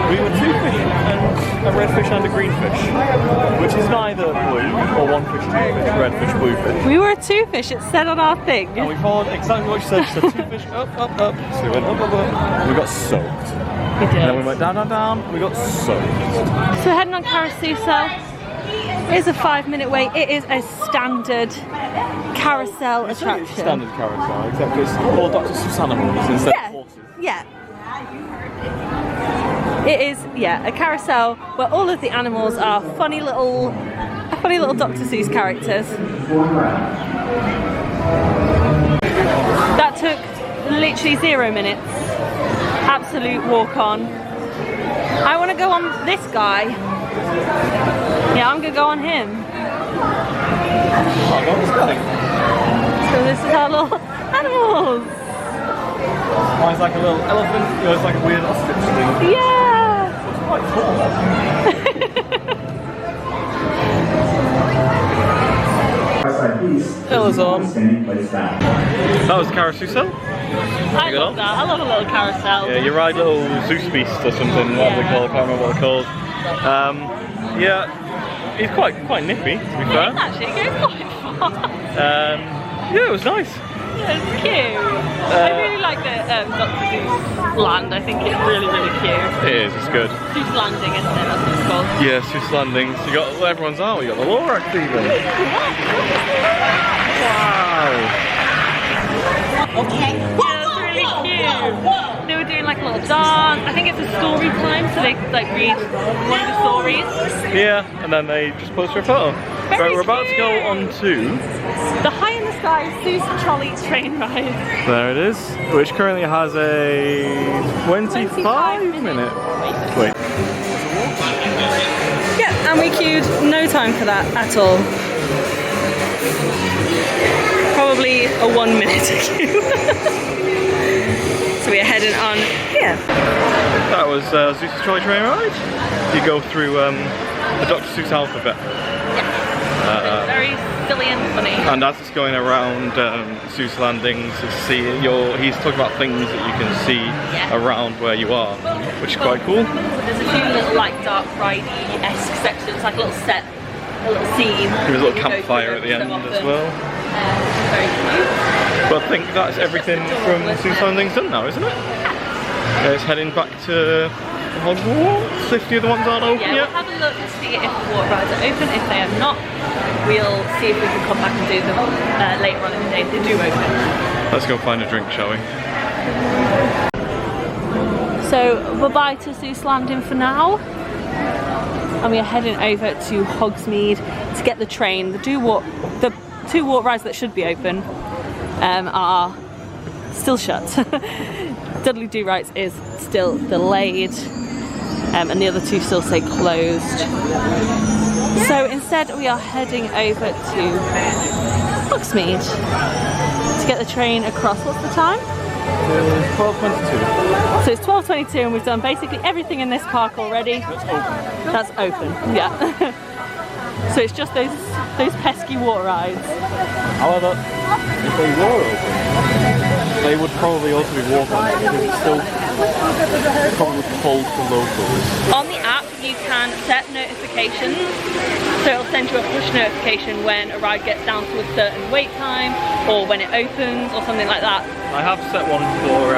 Speaker 1: we were 2 fish and a red fish and a green fish, which is neither blue or 1 fish, 2 fish, red fish, blue fish.
Speaker 2: We were a 2 fish. It said on our thing.
Speaker 1: And we followed exactly what she said. She said 2 fish, up, up, up. So we went up, up, up. We got soaked.
Speaker 2: We did.
Speaker 1: And then we went down, down, down. We got soaked.
Speaker 2: So we're heading on Carousel. It is a 5-minute wait. It is a standard carousel attraction.
Speaker 1: Standard carousel, except it's all Dr. Seuss animals instead of horses.
Speaker 2: Yeah. It is, yeah, a carousel where all of the animals are funny little Dr. Seuss characters. That took literally 0 minutes. Absolute walk on. I want to go on this guy. Yeah, I'm gonna go on him. So this is our little animals.
Speaker 1: Mine's like a little elephant, yours like a weird ostrich thing.
Speaker 2: Yeah.
Speaker 1: It's quite tall. That was That was Carousel.
Speaker 2: I love that. I love a little carousel.
Speaker 1: Yeah, you ride little Zeus beast or something, what they call it, I can't remember what they're called. Yeah, he's quite nippy, to be fair.
Speaker 2: Actually, it goes quite far.
Speaker 1: Yeah, it was nice.
Speaker 2: Yeah, it's cute. I really like the Dr. Seuss land. I think it's really, really cute.
Speaker 1: It is, it's good.
Speaker 2: Seuss Landing, isn't it? That's what it's called.
Speaker 1: Yeah, Seuss Landing. So you got everyone's out. You got the Lorax even. Wow.
Speaker 2: Okay. Yeah, it's really cute. They were doing like a little dance. I think it's a story time, so they like read one of the stories.
Speaker 1: Yeah, and then they just pose for a photo. Right, we're about to go on to
Speaker 2: the High in the Sky Seuss Trolley train ride.
Speaker 1: There it is, which currently has a 25-minute wait.
Speaker 2: Yeah, and we queued no time for that at all. Probably a 1 minute queue. So we are heading on here.
Speaker 1: That was Zeus's Trolley train ride. You go through the Dr. Seuss alphabet.
Speaker 2: Yeah. Very silly and funny.
Speaker 1: And as it's going around Seuss Landing, he's talking about things that you can see around where you are, which is quite cool.
Speaker 2: There's a few little like dark ridey-esque sections, like a little set, a little scene.
Speaker 1: There's a little campfire at the end as well.
Speaker 2: Very cute.
Speaker 1: But I think that's everything from Seuss Landing's done now, isn't it? It's heading back to Hogwarts if the other ones aren't open yet.
Speaker 2: We'll have a look to see if the water rides are open. If they are not, we'll see if we can come back and do them later on in the day if they do open.
Speaker 1: Let's go find a drink, shall we?
Speaker 2: So bye-bye to Seuss Landing for now. And we are heading over to Hogsmeade to get the train. The 2 water rides that should be open are still shut. Dudley Do Rights is still delayed, and the other 2 still say closed. So instead we are heading over to Hogsmeade to get the train across. What's the time?
Speaker 1: 12:22.
Speaker 2: So it's 12:22 and we've done basically everything in this park already. That's open, yeah. So it's just those pesky water rides.
Speaker 1: However, if they were open, they would probably also be walk-ons because it's still probably cold for locals.
Speaker 2: On the app you can set notifications, so it'll send you a push notification when a ride gets down to a certain wait time or when it opens or something like that.
Speaker 1: I have set one for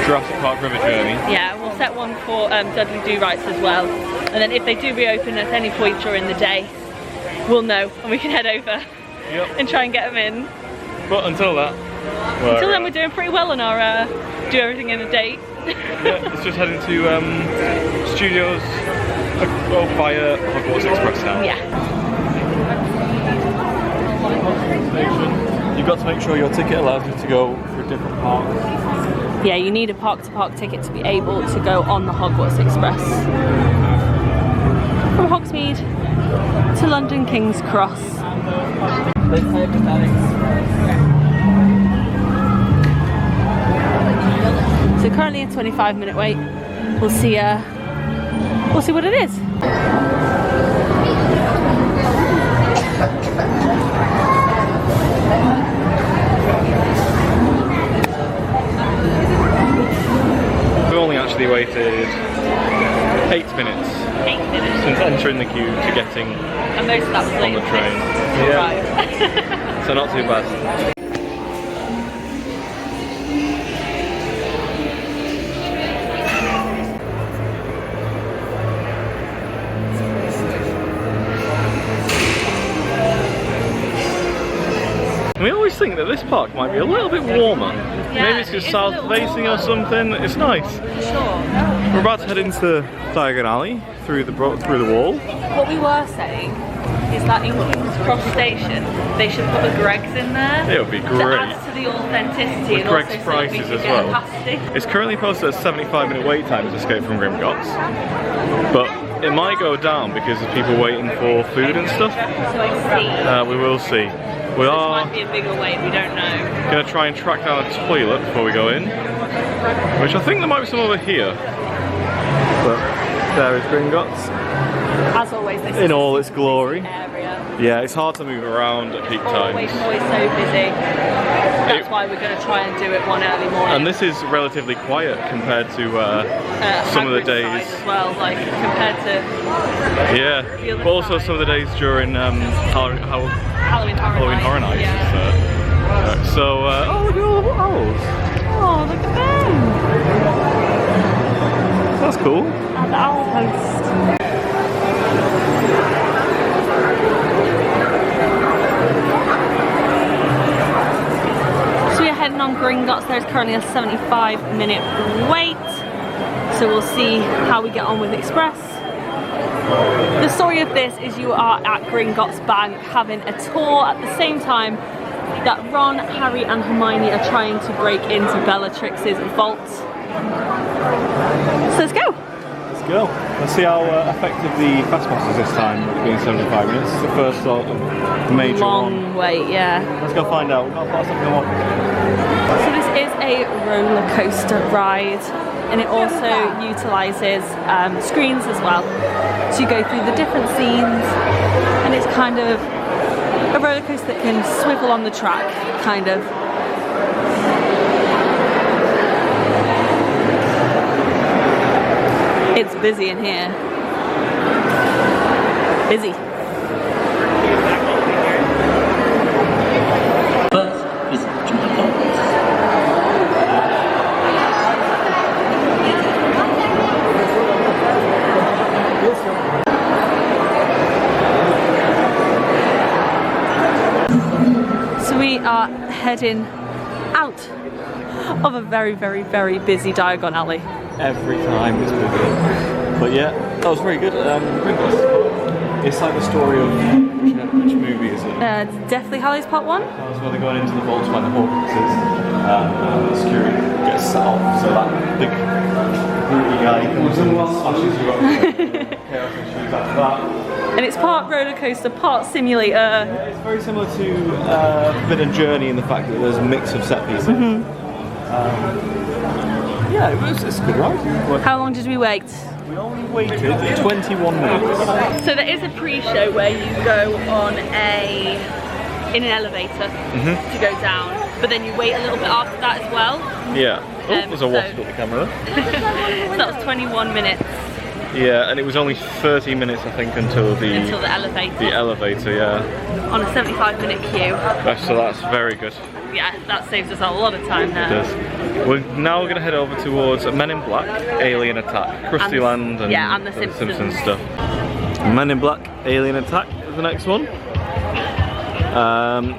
Speaker 1: Jurassic Park River Journey.
Speaker 2: Yeah, we'll set one for Dudley Do Rights as well. And then if they do reopen at any point during the day, we'll know and we can head over and try and get them in.
Speaker 1: But until that,
Speaker 2: we're doing pretty well on our do everything in a day.
Speaker 1: Yeah, let's just head into studios via Hogwarts Express now.
Speaker 2: Yeah.
Speaker 1: You've got to make sure your ticket allows you to go through different parks.
Speaker 2: Yeah, you need a park-to-park ticket to be able to go on the Hogwarts Express. From Hogsmeade to London King's Cross. So currently a 25-minute wait. We'll see what it is.
Speaker 1: We've only actually waited 8 minutes.
Speaker 2: 8 minutes.
Speaker 1: Since entering the queue to getting
Speaker 2: And most of that was
Speaker 1: on the train. Yeah. So not too bad. We always think that this park might be a little bit warmer.
Speaker 2: Yeah,
Speaker 1: maybe it's just south facing or something. It's nice.
Speaker 2: Sure.
Speaker 1: We're about to head into Diagon Alley through the wall.
Speaker 2: What we were saying is that in King's Cross Station, they should put a Greggs in there.
Speaker 1: It would be
Speaker 2: To
Speaker 1: great.
Speaker 2: add to the authenticity
Speaker 1: With
Speaker 2: and
Speaker 1: Greggs
Speaker 2: also so
Speaker 1: prices
Speaker 2: that we
Speaker 1: as
Speaker 2: can
Speaker 1: well.
Speaker 2: get a pasty.
Speaker 1: It's currently posted as 75-minute wait time to Escape from Gringotts, but it might go down because of people waiting for food and stuff.
Speaker 2: So I see.
Speaker 1: We will see. We
Speaker 2: This
Speaker 1: are
Speaker 2: might be a bigger wait, we don't know.
Speaker 1: going to try and track down a toilet before we go in, which I think there might be some over here. But there is Gringotts
Speaker 2: As always, this
Speaker 1: in
Speaker 2: is
Speaker 1: all its glory.
Speaker 2: area.
Speaker 1: Yeah, it's hard to move around at peak
Speaker 2: Always
Speaker 1: times.
Speaker 2: so busy. That's why we're going to try and do it one early morning.
Speaker 1: And this is relatively quiet compared to some of the
Speaker 2: Hagrid's
Speaker 1: days.
Speaker 2: side as well, like compared to
Speaker 1: Yeah, but also some of the days during
Speaker 2: Halloween
Speaker 1: Horror Nights.
Speaker 2: Yeah.
Speaker 1: Oh, look at all the owls.
Speaker 2: Oh, look at them!
Speaker 1: That's cool.
Speaker 2: At the owl post. So we're heading on Gringotts. There's currently a 75-minute wait. So we'll see how we get on with Express. The story of this is you are at Gringotts Bank having a tour at the same time that Ron, Harry and Hermione are trying to break into Bellatrix's vault. So let's go!
Speaker 1: Let's go. Let's see how effective the fast pass is this time, being 75 minutes. It's the first sort of major
Speaker 2: Long
Speaker 1: one.
Speaker 2: wait, yeah.
Speaker 1: Let's go find out. We've got to put something on.
Speaker 2: So this is a roller coaster ride, and it also utilises screens as well. So you go through the different scenes, and it's kind of a roller coaster that can swivel on the track, kind of. It's busy in here. Busy. So we are heading out of a very, very, very busy Diagon Alley.
Speaker 1: Every time it's busy. But yeah, that was very good. Gringotts. It's like the story of which movie is it?
Speaker 2: Deathly Hallows Part 1?
Speaker 1: That was where they're going into the vault by the Horcruxes. The security gets set off, so that big broody guy comes in and smashes you up. Chaos ensues after that.
Speaker 2: And it's part roller coaster, part simulator.
Speaker 1: Yeah, it's very similar to Forbidden Journey in the fact that there's a mix of set pieces. Yeah, it's a good ride.
Speaker 2: How long did we wait?
Speaker 1: We only waited 21 minutes.
Speaker 2: So there is a pre-show where you go on in an elevator to go down, but then you wait a little bit after that as well.
Speaker 1: Yeah. Oh, there's a wasp at the camera.
Speaker 2: So that was 21 minutes.
Speaker 1: Yeah, and it was only 30 minutes, I think, until the
Speaker 2: elevator.
Speaker 1: The elevator, yeah.
Speaker 2: On a 75-minute queue.
Speaker 1: So that's very good.
Speaker 2: Yeah, that saves us a lot of time there.
Speaker 1: It does. We're now going to head over towards Men in Black, Alien Attack, Krusty Land, and
Speaker 2: the
Speaker 1: Simpsons stuff. Men in Black, Alien Attack is the next one.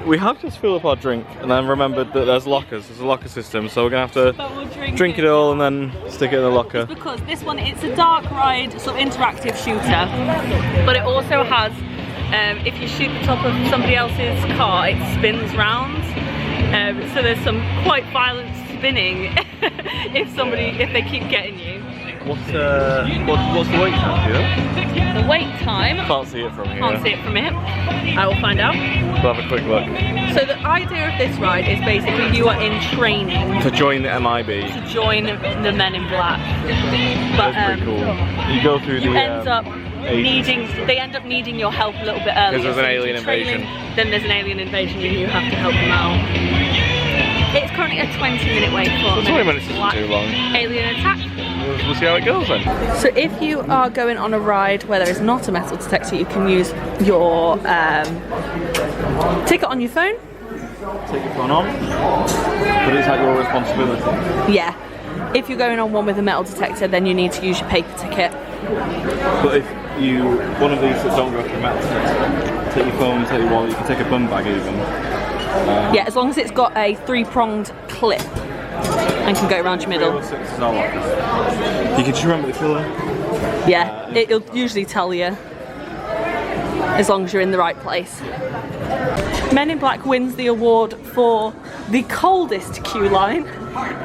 Speaker 1: We have just filled up our drink and then remembered that there's lockers, there's a locker system, so we're going to have to drink it all and then stick it in the locker.
Speaker 2: It's because this one, it's a dark ride, sort of interactive shooter, but it also has, if you shoot the top of somebody else's car, it spins round. So there's some quite violent spinning if they keep getting you.
Speaker 1: What's the wait time here?
Speaker 2: The wait time?
Speaker 1: Can't see it from here.
Speaker 2: Can't see it from here. I will find out.
Speaker 1: We'll have a quick look.
Speaker 2: So the idea of this ride is basically you are in training.
Speaker 1: To join the MIB.
Speaker 2: To join the Men in Black. But,
Speaker 1: that's pretty cool. You go through the...
Speaker 2: They end up needing your help a little bit earlier.
Speaker 1: Because there's an alien invasion.
Speaker 2: Then there's an alien invasion and you have to help them out. It's currently a 20-minute wait for
Speaker 1: 20 minutes isn't too long.
Speaker 2: Alien Attack.
Speaker 1: We'll see how it goes then.
Speaker 2: So if you are going on a ride where there is not a metal detector, you can use your ticket on your phone.
Speaker 1: Take your phone on, but it's at your responsibility.
Speaker 2: Yeah. If you're going on one with a metal detector, then you need to use your paper ticket.
Speaker 1: But if one of these that don't go through metal detector, take your phone, take your wallet, you can take a bum bag even.
Speaker 2: Yeah, as long as it's got a 3-pronged clip and can go around your middle.
Speaker 1: You can just remember the colour.
Speaker 2: Yeah, it'll usually tell you as long as you're in the right place. Men in Black wins the award for the coldest queue line.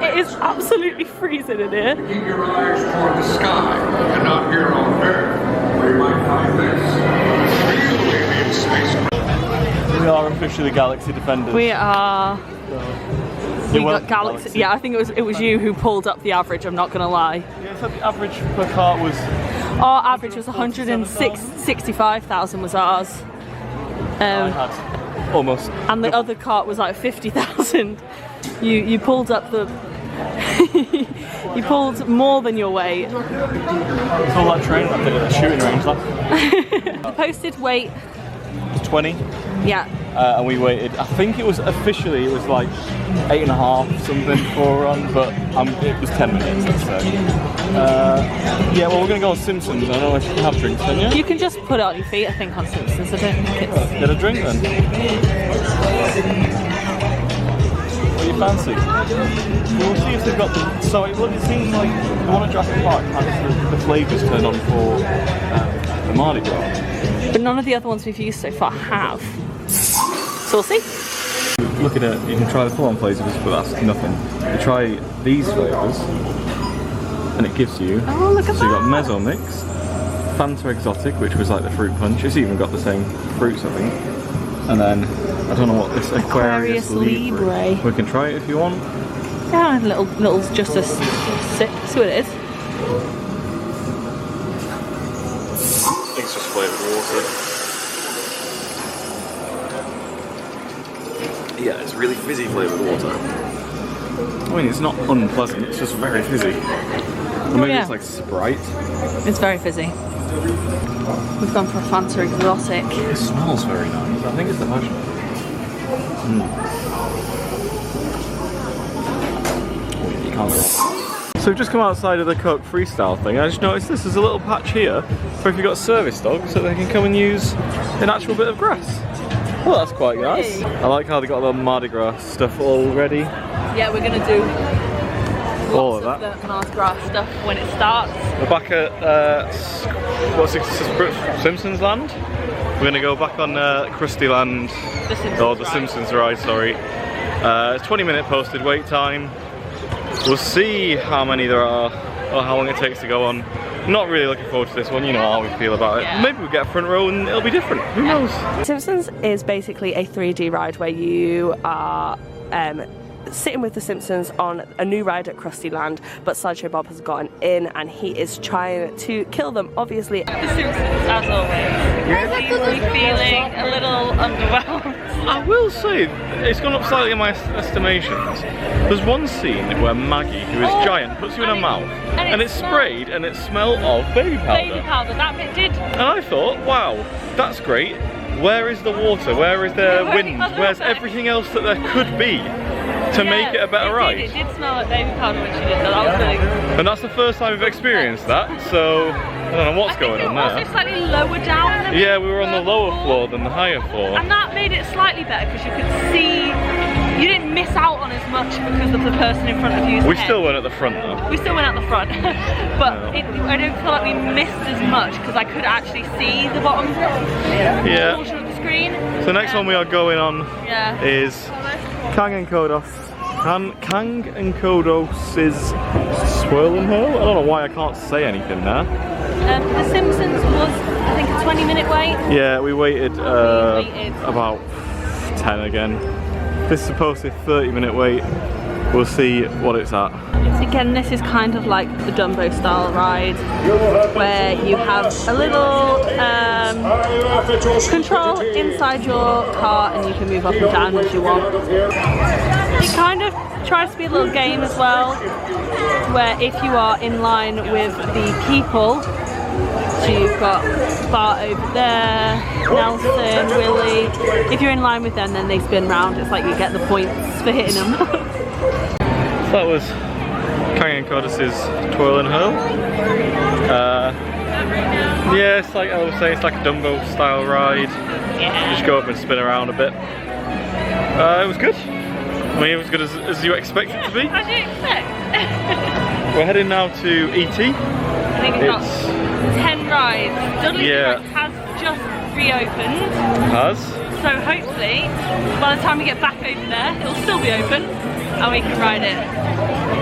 Speaker 2: It is absolutely freezing in here.
Speaker 4: Keep your eyes toward the sky and not here on Earth, where you might find this real alien spacecraft.
Speaker 1: We are officially Galaxy Defenders.
Speaker 2: We are. We got Galaxy. Yeah, I think it was you who pulled up the average. I'm not gonna lie.
Speaker 1: Yeah, so the average per car was.
Speaker 2: Our average was 165,000 was ours.
Speaker 1: I had almost.
Speaker 2: And the other cart was like 50,000. You pulled up the. You pulled more than your weight.
Speaker 1: It's all that train up at the shooting range.
Speaker 2: The posted weight.
Speaker 1: 20.
Speaker 2: Yeah.
Speaker 1: And we waited. I think it was officially like 8.5 something for a run, but it was 10 minutes. Let's say. Yeah. Well, we're gonna go on Simpsons. I don't know if you can have drinks then. Yeah.
Speaker 2: You can just put it on your feet. I think on Simpsons. I don't think it's.
Speaker 1: Get a drink then. What do you fancy? We'll see if they've got the. So it seems like the one at Jurassic Park has the flavours turned on for the Mardi Gras.
Speaker 2: But none of the other ones we've used so far have. Saucy?
Speaker 1: Look at it, you can try the full-on flavours, but that's nothing. You try these flavours, and it gives you...
Speaker 2: Oh, look at
Speaker 1: so you've got Mezzo Mix, Fanta Exotic, which was like the fruit punch. It's even got the same fruits, I think. And then, I don't know what this Aquarius Libre. We can try it if you want.
Speaker 2: Yeah, a little just a sip. See what it is.
Speaker 1: It's just flavoured water. Yeah, it's really fizzy flavoured water. I mean, it's not unpleasant, it's just very fizzy. Or maybe it's like Sprite.
Speaker 2: It's very fizzy. We've gone for a Fanta Exotic.
Speaker 1: It smells very nice. I think it's the passion. You can't go. So we've just come outside of the Coke Freestyle thing. I just noticed there's a little patch here for if you've got service dogs so they can come and use an actual bit of grass. Well, that's quite nice. I like how they got a little Mardi Gras stuff already.
Speaker 2: Yeah, we're going to do
Speaker 1: all of that.
Speaker 2: The Mardi Gras stuff when it starts.
Speaker 1: We're back at Simpsons Land. We're going to go back on Krusty Land. The Simpsons ride, sorry. It's 20-minute posted wait time. We'll see how many there are or how long it takes to go on. Not really looking forward to this one, you know how we feel about it.
Speaker 2: Yeah.
Speaker 1: Maybe we'll get a front row and it'll be different, who knows?
Speaker 5: Simpsons is basically a 3D ride where you are sitting with the Simpsons on a new ride at Krusty Land, but Sideshow Bob has gotten in and he is trying to kill them, obviously.
Speaker 2: The Simpsons, as always. We're feeling a little underwhelmed.
Speaker 1: I will say, it's gone up slightly in my estimations. There's one scene where Maggie, who is giant, puts you in her mouth, and it's sprayed, and it smelled of baby powder.
Speaker 2: Baby powder, that bit did.
Speaker 1: And I thought, wow, that's great. Where is the water? Where is the wind? Where's everything else that there could be to make it a better ride?
Speaker 2: It did smell like baby powder when she did that. That was really good.
Speaker 1: And that's the first time we've experienced that, so I don't know what's going on
Speaker 2: I
Speaker 1: there.
Speaker 2: think it was also slightly lower down than
Speaker 1: Yeah, we were on the lower floor than the higher floor.
Speaker 2: And that made it slightly better because you could see, you didn't miss out on as much because of the person in front of you.
Speaker 1: We still went at the front though.
Speaker 2: We still went at the front, but I don't feel like we missed as much because I could actually see the bottom portion of the screen.
Speaker 1: So next one we are going on is Kang and Kodos. Kang and Kodos' Swirling Hill? I don't know why I can't say anything there.
Speaker 2: The Simpsons was, I think, a 20-minute wait.
Speaker 1: Yeah, we waited about 10 again. This is supposed to be a 30-minute wait. We'll see what it's at.
Speaker 2: Again, this is kind of like the Dumbo style ride where you have a little control inside your car and you can move up and down as you want. It kind of tries to be a little game as well, where if you are in line with the people, so you've got Bart over there, Nelson, Willie, if you're in line with them then they spin round. It's like you get the points for hitting them.
Speaker 1: So that was Kang and Kodos' Twirling Hill. Yeah, it's like I was saying, it's like a Dumbo style ride.
Speaker 2: Yeah.
Speaker 1: You just go up and spin around a bit. It was good. I mean, it was good as you expect it to be.
Speaker 2: As you expect.
Speaker 1: We're heading now to E.T.
Speaker 2: I think it's got 10 rides. Dudley has just reopened.
Speaker 1: Has?
Speaker 2: So hopefully, by the time we get back over there, it'll still be open and we can ride it.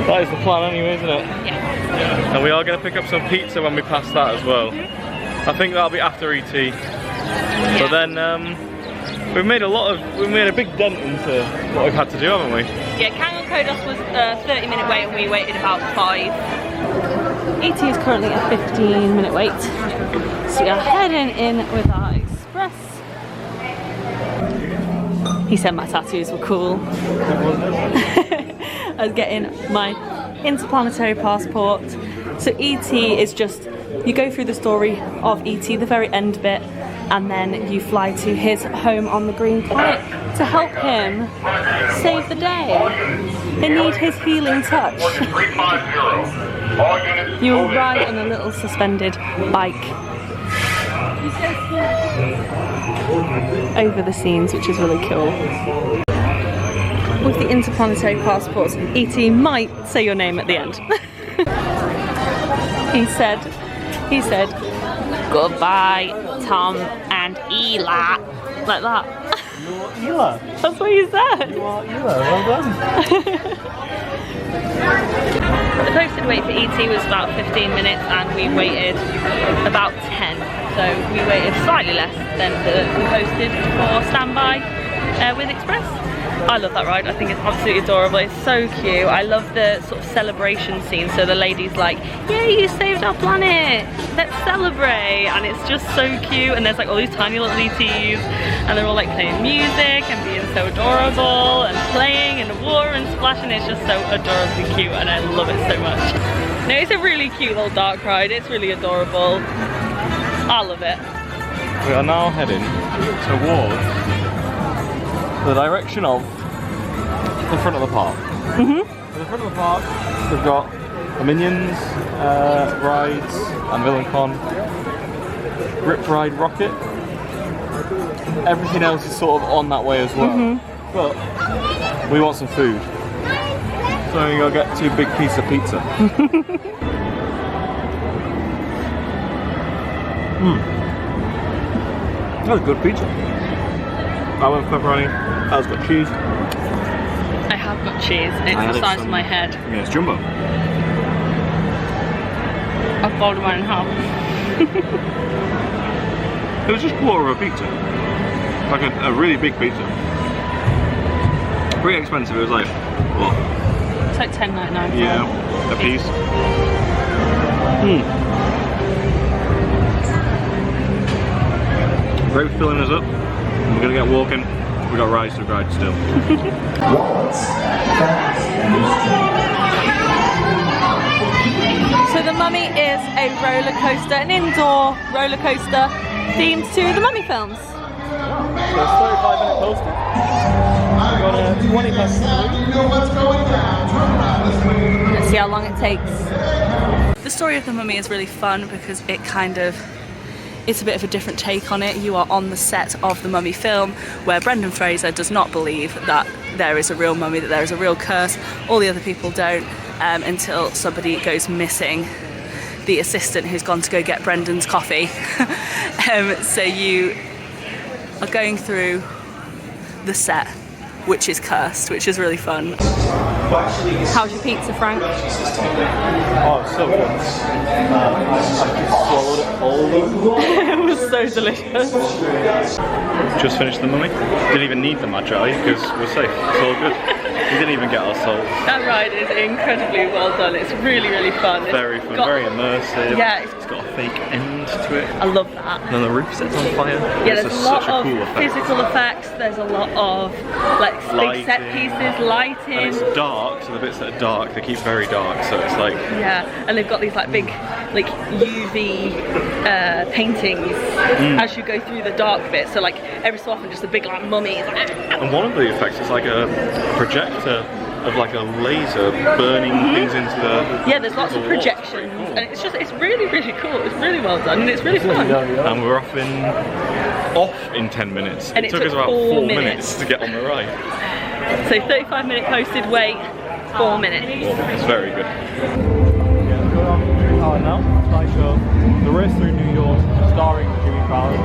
Speaker 1: That is the plan anyway, isn't it?
Speaker 2: Yeah.
Speaker 1: And we are going to pick up some pizza when we pass that as well. I think that'll be after E.T. So then we've made a big dent into what we've had to do, haven't we?
Speaker 2: Yeah, Kang and Kodos was a 30-minute wait and we waited about 5. E.T. is currently a 15-minute wait. So we are heading in with our express. He said my tattoos were cool. I was getting my interplanetary passport. So E.T. is just, you go through the story of E.T., the very end bit, and then you fly to his home on the green planet to help him save the day. They need his healing touch. You will ride on a little suspended bike over the scenes, which is really cool. With the interplanetary passports, E.T. might say your name at the end. He said, goodbye, Tom and Eli. Like that.
Speaker 1: Ela.
Speaker 2: That's what you said.
Speaker 1: You are Ela, well done.
Speaker 2: The posted wait for E.T. was about 15 minutes and we waited about 10. So we waited slightly less than the posted for standby with Express. I love that ride, I think it's absolutely adorable, it's so cute. I love the sort of celebration scene, so the lady's like, yay, you saved our planet, let's celebrate, and it's just so cute, and there's like all these tiny little ETs, and they're all like playing music and being so adorable, and playing in the water and splashing. It's just so adorably cute, and I love it so much. No, it's a really cute little dark ride, it's really adorable. I love it.
Speaker 1: We are now heading towards the direction of the front of the park. In the front of the park, we've got the Minions rides and Villain Con, Rip Ride Rocket. Everything else is sort of on that way as well. But we want some food, so we're gonna get 2 big pieces of pizza. That was good pizza. I went for pepperoni. That's got cheese.
Speaker 2: I have got cheese, it's the size of my head.
Speaker 1: Yeah, it's jumbo.
Speaker 2: I've folded mine in half.
Speaker 1: It was just a quarter of a pizza. Like a really big pizza. Pretty expensive, it was like, what?
Speaker 2: It's like $10.99.
Speaker 1: Yeah, a piece. Great for filling us up. We're gonna get walking. We got Rise to Ride still.
Speaker 5: So the Mummy is a roller coaster, an indoor roller coaster themed to the Mummy films.
Speaker 1: So it's 35-minute poster. We've got a 20 past 3.
Speaker 5: Let's see how long it takes.
Speaker 2: The story of the Mummy is really fun because it's a bit of a different take on it. You are on the set of the Mummy film where Brendan Fraser does not believe that there is a real mummy, that there is a real curse. All the other people don't until somebody goes missing. The assistant who's gone to go get Brendan's coffee. So you are going through the set, which is cursed, which is really fun.
Speaker 5: How's your pizza, Frank?
Speaker 1: Oh, it's so good. I swallowed it all.
Speaker 5: It was so delicious.
Speaker 1: Just finished the Mummy. Didn't even need the Magi because we're safe. It's all good. We didn't even get our souls.
Speaker 2: That ride is incredibly well done. It's really, really fun.
Speaker 1: Very fun, very immersive.
Speaker 2: Yeah,
Speaker 1: it's got a fake end to it.
Speaker 2: I love that.
Speaker 1: And then the roof sets on fire.
Speaker 2: Yeah, there's a lot of
Speaker 1: cool effect.
Speaker 2: physical effects. There's a lot of like big set pieces, lighting.
Speaker 1: And it's dark, so the bits that are dark, they keep very dark. So it's like
Speaker 2: and they've got these like big like UV paintings as you go through the dark bit. So like every so often, just a big like mummy.
Speaker 1: And one of the effects is like a projector of like a laser burning things into the
Speaker 2: there's lots of projections, and it's really, really cool. It's really well done, and it's really fun.
Speaker 1: And we're off in 10 minutes.
Speaker 2: And
Speaker 1: it took us about 4 minutes to get on the ride.
Speaker 2: So 35-minute posted wait, 4 minutes.
Speaker 1: It's very good. Now, Sky Show, the race through New York, starring Jimmy Fallon.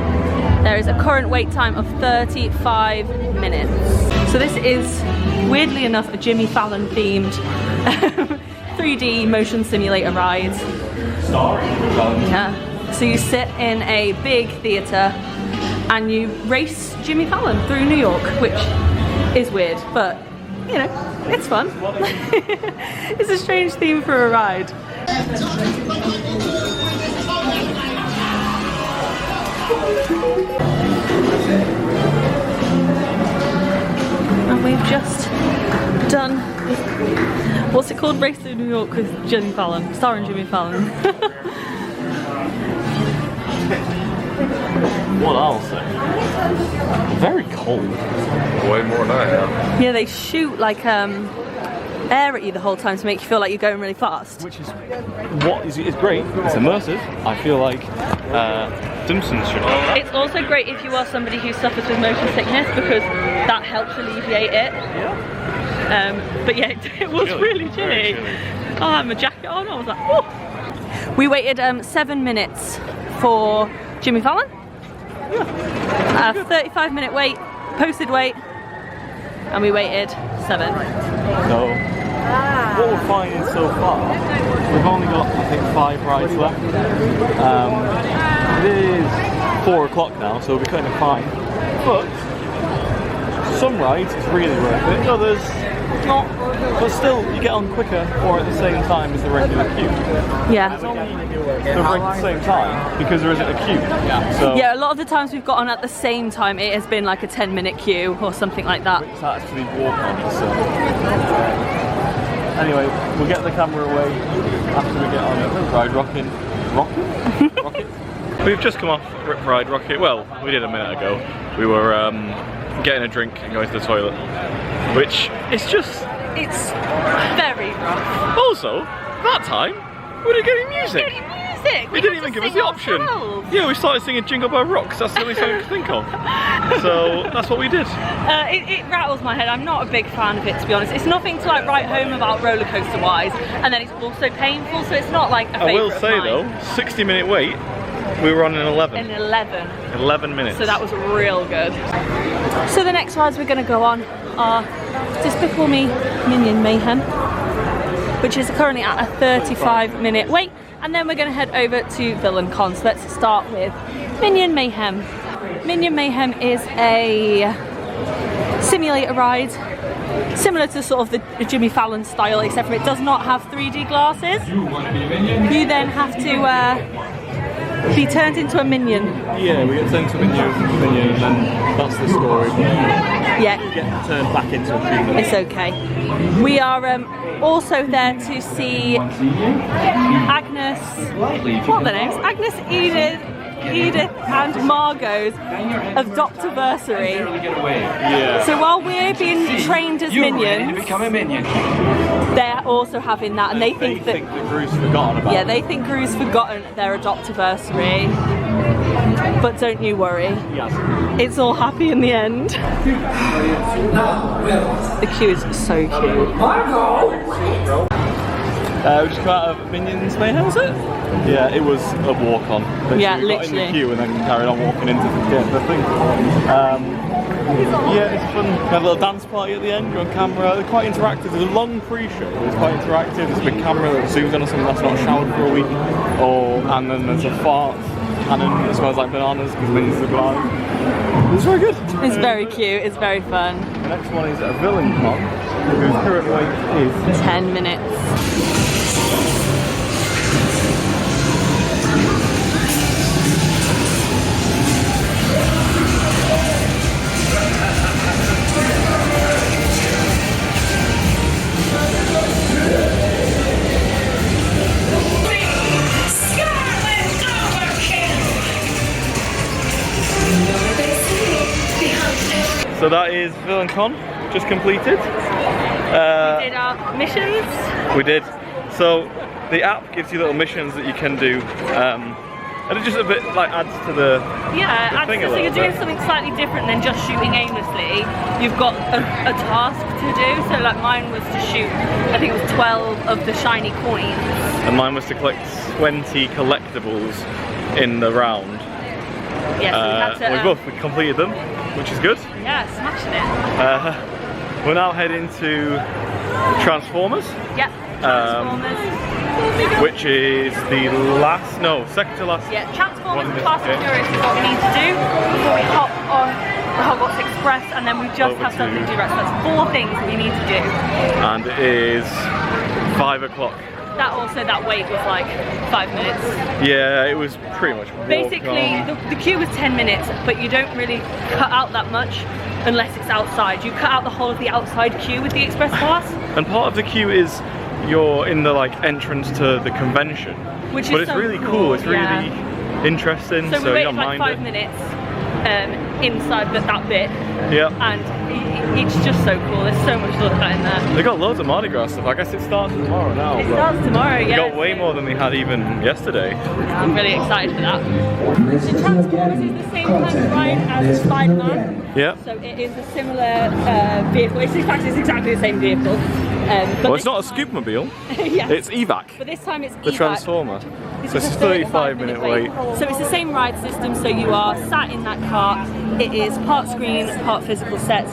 Speaker 5: There is a current wait time of 35 minutes. So this is, weirdly enough, a Jimmy Fallon themed 3D motion simulator ride.
Speaker 1: Starring Jimmy Fallon.
Speaker 5: Yeah. So you sit in a big theatre and you race Jimmy Fallon through New York, which is weird, but you know, it's fun. It's a strange theme for a ride. And we've just done, what's it called? Race through New York with Jimmy Fallon, starring Jimmy Fallon.
Speaker 1: What I'll say, very cold.
Speaker 4: Way more than I am.
Speaker 5: Yeah, they shoot like air at you the whole time to make you feel like you're going really fast.
Speaker 1: Which is it's great. It's immersive. I feel like Simpsons should have that.
Speaker 2: It's also great if you are somebody who suffers with motion sickness because that helps alleviate it.
Speaker 1: Yeah.
Speaker 2: But yeah, it was really chilly. Oh, I had my jacket on. I was like, oh.
Speaker 5: We waited 7 minutes for Jimmy Fallon.
Speaker 1: Yeah.
Speaker 5: 35-minute wait, posted wait, and we waited 7.
Speaker 1: So, what we're finding so far, we've only got, I think, 5 rides left. It is 4 o'clock now, so we'll be kind of fine. But some rides it's really worth it, others not. But still, you get on quicker or at the same time as the regular queue.
Speaker 5: Yeah.
Speaker 1: They're at the same time because there isn't a queue. So
Speaker 5: Yeah, a lot of the times we've gotten at the same time, it has been like a 10-minute queue or something like that.
Speaker 1: it's actually walk on, so anyway, we'll get the camera away after we get on it. Ride Rocket. We've just come off Ride Rocket. Well, we did a minute ago. We were getting a drink and going to the toilet, which is just,
Speaker 5: It's very rough.
Speaker 1: also that time we didn't get any music. They didn't even give us the option. Yeah, we started singing Jingle Bell Rocks. That's the only song I could think of. So that's what we did.
Speaker 5: It rattles my head. I'm not a big fan of it, to be honest. It's nothing to like write home about roller coaster wise, and then it's also painful, so it's not like a favourite.
Speaker 1: I will say
Speaker 5: of mine.
Speaker 1: though, 60-minute wait. We were on an 11.
Speaker 5: In 11.
Speaker 1: 11 minutes.
Speaker 5: So that was real good. So the next rides we're going to go on are Despicable Me Minion Mayhem, which is currently at a 35-minute wait, and then we're going to head over to Villain Con. So let's start with Minion Mayhem. Minion Mayhem is a simulator ride, similar to sort of the Jimmy Fallon style, except for it does not have 3D glasses. You then have to Be turned into a minion.
Speaker 1: Yeah, we get turned into a minion, and then that's the story.
Speaker 5: Yeah.
Speaker 1: We get turned back into a human.
Speaker 5: It's okay. We are also there to see Agnes. What are their names? Agnes, Edith and Margot's adoptiversary.
Speaker 1: Yeah.
Speaker 5: So while we're being trained as minions,
Speaker 6: become a minion.
Speaker 5: they're also having that, and they think that
Speaker 1: Gru's forgotten about.
Speaker 5: yeah, they think Gru's forgotten their adoptiversary. But don't you worry,
Speaker 1: Yes.
Speaker 5: it's all happy in the end. The queue is so cute.
Speaker 1: We just come out of Minions Mayhem, was it? Yeah, it was a walk on.
Speaker 5: Yeah,
Speaker 1: we got in
Speaker 5: literally.
Speaker 1: the queue and then carried on walking into the thing. Yeah, it's fun. We had a little dance party at the end, you're on camera. They're quite interactive. There's a long pre-show, it's quite interactive. There's a big camera that zooms on something that's not showered for a week. And then there's a fart cannon that smells like bananas because Minions are blind. It's very good.
Speaker 5: It's very cute, it's very fun.
Speaker 1: The next one is a villain con, whose current wait is
Speaker 5: 10 minutes.
Speaker 1: So that is Villain Con, just completed.
Speaker 5: We did our missions.
Speaker 1: We did. So the app gives you little missions that you can do, and it just a bit like adds to the
Speaker 5: Yeah,
Speaker 1: thing a
Speaker 5: so you're
Speaker 1: little
Speaker 5: doing
Speaker 1: bit.
Speaker 5: something slightly different than just shooting aimlessly. You've got a task to do. So like mine was to shoot, I think it was 12 of the shiny coins.
Speaker 1: And mine was to collect 20 collectibles in the round.
Speaker 5: Yes, we had to.
Speaker 1: We completed them, which is good.
Speaker 5: Yeah, smashing it.
Speaker 1: We're now heading to Transformers.
Speaker 5: Yeah, Transformers.
Speaker 1: Which is the last, no, second to last.
Speaker 5: Yeah, Transformers
Speaker 1: one
Speaker 5: and
Speaker 1: in
Speaker 5: Fast and
Speaker 1: this
Speaker 5: Furious is what we need to do before we hop on the Hogwarts Express, and then we just
Speaker 1: Over
Speaker 5: have something to do. Right, so that's 4 things that we need to do.
Speaker 1: And it is 5 o'clock.
Speaker 5: That wait was like 5 minutes.
Speaker 1: Yeah, it was pretty much walk
Speaker 5: Basically,
Speaker 1: on.
Speaker 5: the queue was 10 minutes, but you don't really cut out that much unless it's outside. You cut out the whole of the outside queue with the Express Pass.
Speaker 1: And part of the queue is you're in the like entrance to the convention,
Speaker 5: Which is
Speaker 1: but it's
Speaker 5: so
Speaker 1: really cool. It's really
Speaker 5: yeah.
Speaker 1: interesting.
Speaker 5: So we
Speaker 1: you
Speaker 5: waited
Speaker 1: don't
Speaker 5: like
Speaker 1: mind
Speaker 5: 5
Speaker 1: it.
Speaker 5: minutes inside that bit,
Speaker 1: Yeah.
Speaker 5: and it's just so cool. There's so much to look at in there.
Speaker 1: They got loads of Mardi Gras stuff. I guess it starts tomorrow now.
Speaker 5: It
Speaker 1: but
Speaker 5: starts tomorrow,
Speaker 1: They
Speaker 5: yeah.
Speaker 1: got way more than they had even yesterday.
Speaker 5: Yeah, I'm really excited for that. So Transformers is the same kind of ride as Spider-Man.
Speaker 1: Yeah.
Speaker 5: So it is a similar vehicle. It's in fact it's exactly the same vehicle. But
Speaker 1: Well, it's
Speaker 5: this
Speaker 1: not a
Speaker 5: time-
Speaker 1: Scoopmobile.
Speaker 5: Yes.
Speaker 1: It's evac.
Speaker 5: But this time it's
Speaker 1: The
Speaker 5: evac.
Speaker 1: Transformer.
Speaker 5: This
Speaker 1: So
Speaker 5: is
Speaker 1: it's a
Speaker 5: a
Speaker 1: 35-minute wait.
Speaker 5: So it's the same ride system, so you are sat in that cart. It is part screen, part physical sets.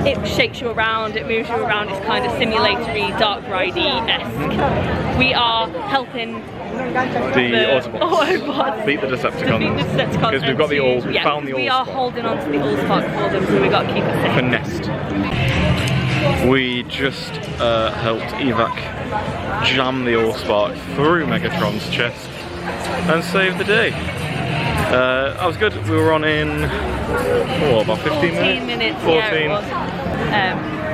Speaker 5: It shakes you around, it moves you around, it's kind of simulatory, dark ridey-esque. We are helping
Speaker 1: The Autobots. Beat the Decepticons. Because we've got the old, we found the old
Speaker 5: We are
Speaker 1: spot.
Speaker 5: holding on to the old spot for them, so we've got to keep it safe.
Speaker 1: Finessed. We just helped evac jam the Allspark through Megatron's chest and save the day. That was good. We were on in about 15
Speaker 5: 14 minutes. Yeah, it was.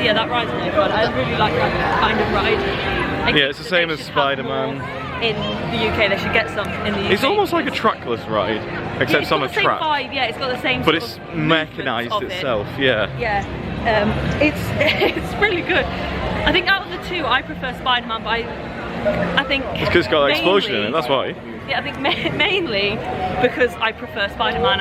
Speaker 5: Yeah, that ride's really fun. I really like that kind of ride. I
Speaker 1: Yeah,
Speaker 5: think
Speaker 1: it's the
Speaker 5: that
Speaker 1: same
Speaker 5: they
Speaker 1: as
Speaker 5: should have
Speaker 1: Spider-Man.
Speaker 5: more in the UK, they should get some in the UK.
Speaker 1: It's almost like a trackless ride, except
Speaker 5: Yeah,
Speaker 1: it's on a
Speaker 5: got the
Speaker 1: track.
Speaker 5: same vibe, yeah, it's got the same
Speaker 1: But
Speaker 5: sort
Speaker 1: it's
Speaker 5: of movement
Speaker 1: mechanised
Speaker 5: of it.
Speaker 1: itself, yeah.
Speaker 5: Yeah, it's really good. I think out of the two, I prefer Spider-Man, but I think
Speaker 1: It's because it's got an explosion in it,
Speaker 5: mainly-
Speaker 1: that's why.
Speaker 5: Yeah, I think mainly because I prefer Spider-Man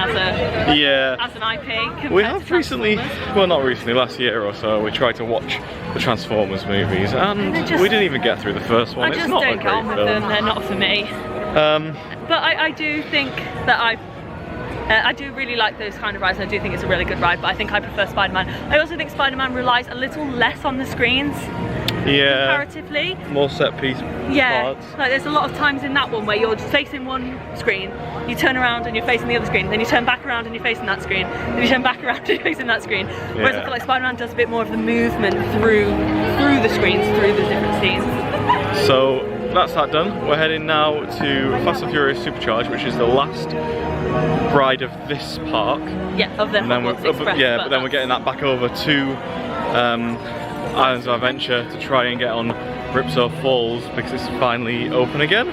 Speaker 1: Yeah.
Speaker 5: as an IP. compared
Speaker 1: We
Speaker 5: to
Speaker 1: have recently,
Speaker 5: Transformers.
Speaker 1: well not recently, last year or so, we tried to watch the Transformers movies and
Speaker 5: they're just-
Speaker 1: we didn't even get through the first one.
Speaker 5: I
Speaker 1: It's
Speaker 5: just
Speaker 1: not a
Speaker 5: don't get on
Speaker 1: great
Speaker 5: with
Speaker 1: film.
Speaker 5: them. They're not for me. But I do think that I do really like those kind of rides. I do think it's a really good ride, but I think I prefer Spider-Man. I also think Spider-Man relies a little less on the screens
Speaker 1: Yeah,
Speaker 5: comparatively.
Speaker 1: more set piece
Speaker 5: Yeah,
Speaker 1: parts.
Speaker 5: like there's a lot of times in that one where you're facing one screen, you turn around and you're facing the other screen, then you turn back around and you're facing that screen, then you turn back around and you're facing that screen. Whereas I
Speaker 1: Yeah.
Speaker 5: feel like Spider-Man does a bit more of the movement through the screens, through the different scenes.
Speaker 1: So that's that done. We're heading now to Fast and Furious Supercharged, which is the last ride of this park.
Speaker 2: Yeah, of the Hogwarts Express.
Speaker 1: Yeah, but then we're getting that back over to Islands of Adventure to try and get on Ripsaw Falls because it's finally open again.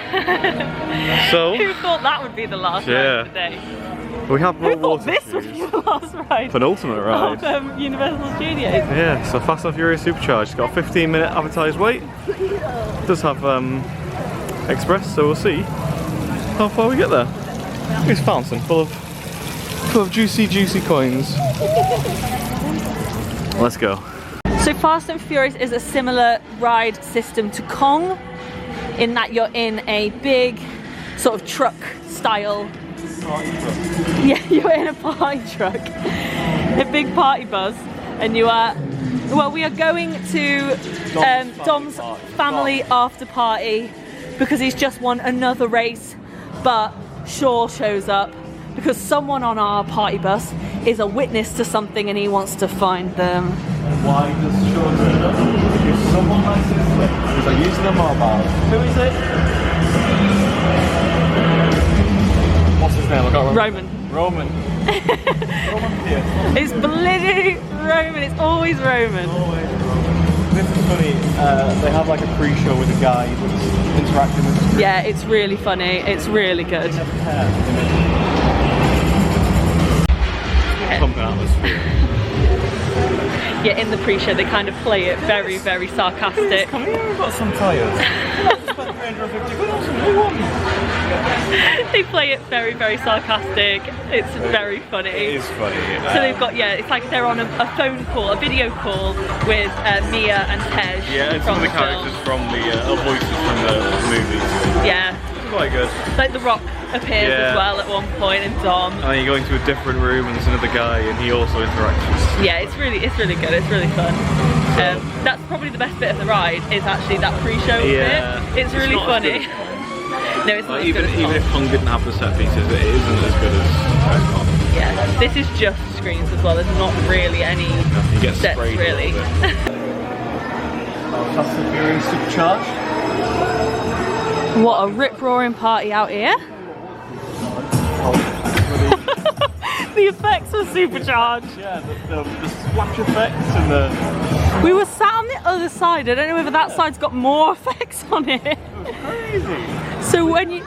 Speaker 1: So
Speaker 2: who thought that would be the last ride of the day?
Speaker 1: We have more water.
Speaker 2: This would be the last ride.
Speaker 1: Penultimate ride.
Speaker 2: Of Universal Studios.
Speaker 1: Yeah, so Fast and Furious Supercharged. It's got a 15-minute advertised wait. It does have express, so we'll see how far we get there. It's fountain full of juicy coins. Let's go.
Speaker 2: So Fast and Furious is a similar ride system to Kong in that you're in a big sort of truck style. Yeah, you're in a party truck, a big party bus, and you are, well, we are going to Dom's family after party because he's just won another race, but Shaw shows up because someone on our party bus is a witness to something and he wants to find them.
Speaker 1: Why does Shaw turn up? Because someone likes his slip because they're using a mobile. Who is it? What's his name? I can't remember. Roman.
Speaker 2: It's bloody Roman, it's always Roman.
Speaker 1: This is funny, they have like a pre-show with a guy that's interacting with the screen.
Speaker 2: Yeah, it's really funny, it's really good.
Speaker 1: Pumping atmosphere.
Speaker 2: Yeah, in the pre-show they kind of play it very, very sarcastic.
Speaker 1: Come here, we've got some tyres.
Speaker 2: They play it very, very sarcastic. It's very funny.
Speaker 1: It is funny.
Speaker 2: So they've got, yeah, it's like they're on a phone call, a video call with Mia and Tej.
Speaker 1: Yeah, and some of the characters from the voices from the movies.
Speaker 2: Yeah.
Speaker 1: It's quite good.
Speaker 2: Like The Rock appears as well at one point, and Dom.
Speaker 1: And then you go into a different room and there's another guy and he also interacts with.
Speaker 2: Yeah, it's really good. It's really fun. That's probably the best bit of the ride. Is actually that pre-show bit. It's really funny. No, it's not as good as
Speaker 1: even if Kong didn't have the set pieces, it isn't as good as Kong.
Speaker 2: Yeah, this is just screens as well. There's not really any sets really.
Speaker 1: Fast and Furious Supercharged.
Speaker 2: What a rip-roaring party out here. The effects are supercharged.
Speaker 1: Yeah, the splash effects and the...
Speaker 2: We were sat on the other side. I don't know whether that side's got more effects on it.
Speaker 1: It was crazy.
Speaker 2: So when you...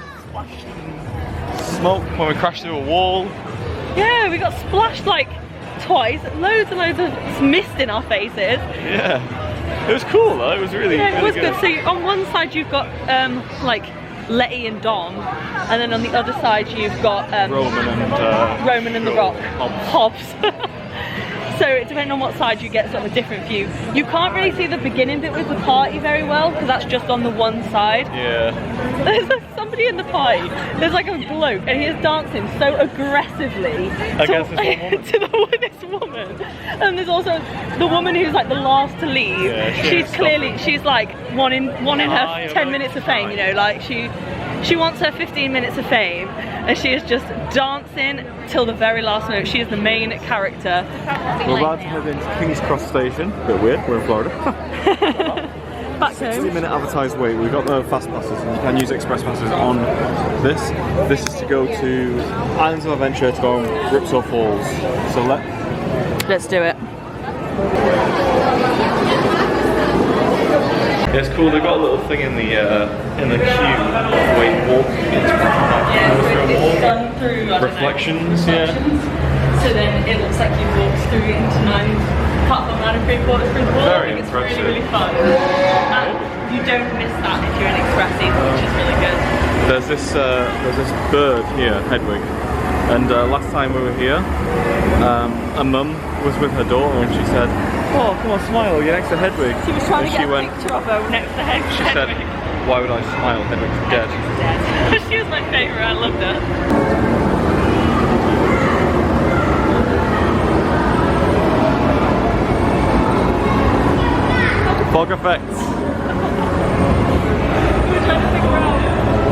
Speaker 1: Smoke when we crashed through a wall.
Speaker 2: Yeah, we got splashed like twice. Loads and loads of mist in our faces.
Speaker 1: Yeah. It was cool though, it was really,
Speaker 2: yeah, it was
Speaker 1: really
Speaker 2: good. So on one side you've got like Letty and Dom, and then on the other side you've got Roman and The Rock. Hobbs. So depending on what side you get sort of a different view. You can't really see the beginning bit with the party very well because that's just on the one side.
Speaker 1: Yeah.
Speaker 2: There's like somebody in the party, there's like a bloke and he is dancing so aggressively
Speaker 1: against this
Speaker 2: woman. And there's also the woman who's like the last to leave. Yeah, she's like wanting her 10 minutes of fame, you know, like she wants her 15 minutes of fame and she is just dancing till the very last note. She is the main character.
Speaker 1: We're about to head into King's Cross Station. A bit weird, we're in Florida.
Speaker 2: Back home.
Speaker 1: 60-minute advertised wait. We've got the fast passes and you can use express passes on this. This is to go to Islands of Adventure to go on Ripsaw Falls. So
Speaker 2: let's do it.
Speaker 1: Yeah, it's cool. They've got a little thing in the queue where you walk into reflections. Yeah.
Speaker 2: So then it looks like you walk through into 9 part of 9 3/4 through the wall.
Speaker 1: Very
Speaker 2: I think
Speaker 1: impressive.
Speaker 2: It's really fun. And you don't miss that if you're in express either, which is really good.
Speaker 1: There's this bird here, Hedwig. And last time we were here, a mum was with her daughter and she said, "Oh, come on, smile, you're next to Hedwig."
Speaker 2: She was trying to get a
Speaker 1: went,
Speaker 2: picture of her next to Hedwig.
Speaker 1: She said, "Why would I smile? Hedwig's dead."
Speaker 2: Dead. She was my favourite, I loved her.
Speaker 1: Fog effects.
Speaker 2: We're trying to figure out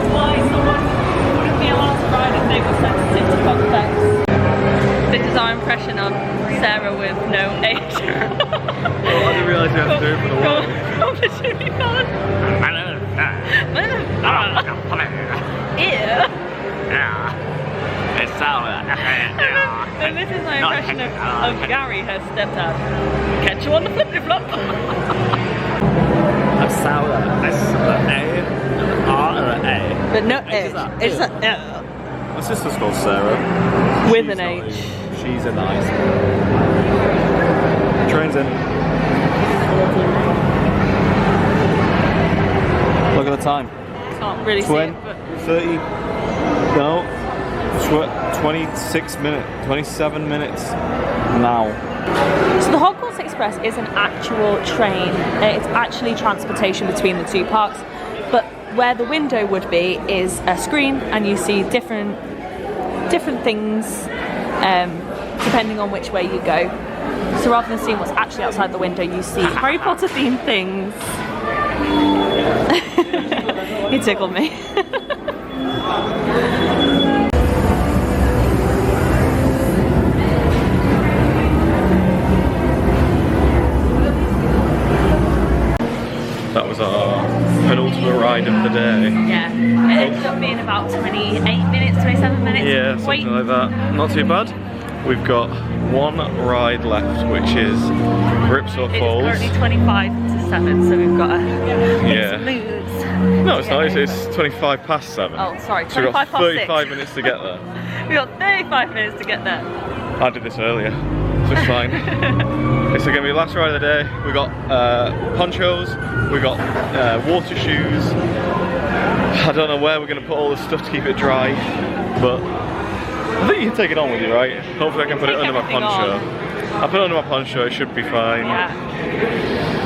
Speaker 2: why someone wouldn't be allowed to ride if they were sensitive to fog effects. This is our impression of Sarah with no age.
Speaker 1: Oh, I didn't realise you had to do it for the wall.
Speaker 2: Competition Fallon. of Gary, her stepdad. Catch you on the flippity flop.
Speaker 1: A sour S-A, R and A.
Speaker 2: But no
Speaker 1: H.
Speaker 2: It's a
Speaker 1: My sister's called Sarah.
Speaker 2: with
Speaker 1: She's
Speaker 2: an
Speaker 1: not
Speaker 2: H.
Speaker 1: in. She's in the ice. Train's in. Look at the time.
Speaker 2: Can't really see it, but
Speaker 1: 30, no, 26 minutes, 27 minutes now.
Speaker 2: so the Hogwarts Express is an actual train. It's actually transportation between the two parks, but where the window would be is a screen, and you see different things depending on which way you go. So rather than seeing what's actually outside the window, you see Harry Potter themed things. You tickled me.
Speaker 1: That was our penultimate ride of the day.
Speaker 2: Yeah, it ended up being about 28 minutes, 27 minutes.
Speaker 1: Yeah, something like that. Not too bad. We've got one ride left, which is Rips or Falls.
Speaker 2: It's currently 25 to 7, so we've got to
Speaker 1: Yeah.
Speaker 2: moves.
Speaker 1: No, it's not. It's 25 past 7.
Speaker 2: Oh, sorry,
Speaker 1: So we've
Speaker 2: 25
Speaker 1: got
Speaker 2: past
Speaker 1: 35
Speaker 2: 6.
Speaker 1: minutes to get there.
Speaker 2: We've got 35 minutes to get there.
Speaker 1: I did this earlier, so it's fine. This is going to be the last ride of the day. We've got ponchos, we've got water shoes. I don't know where we're going to put all this stuff to keep it dry, but I think you can take it on with you, right? Hopefully I can put it under my poncho. I'll put it under my poncho, it should be fine.
Speaker 2: Yeah,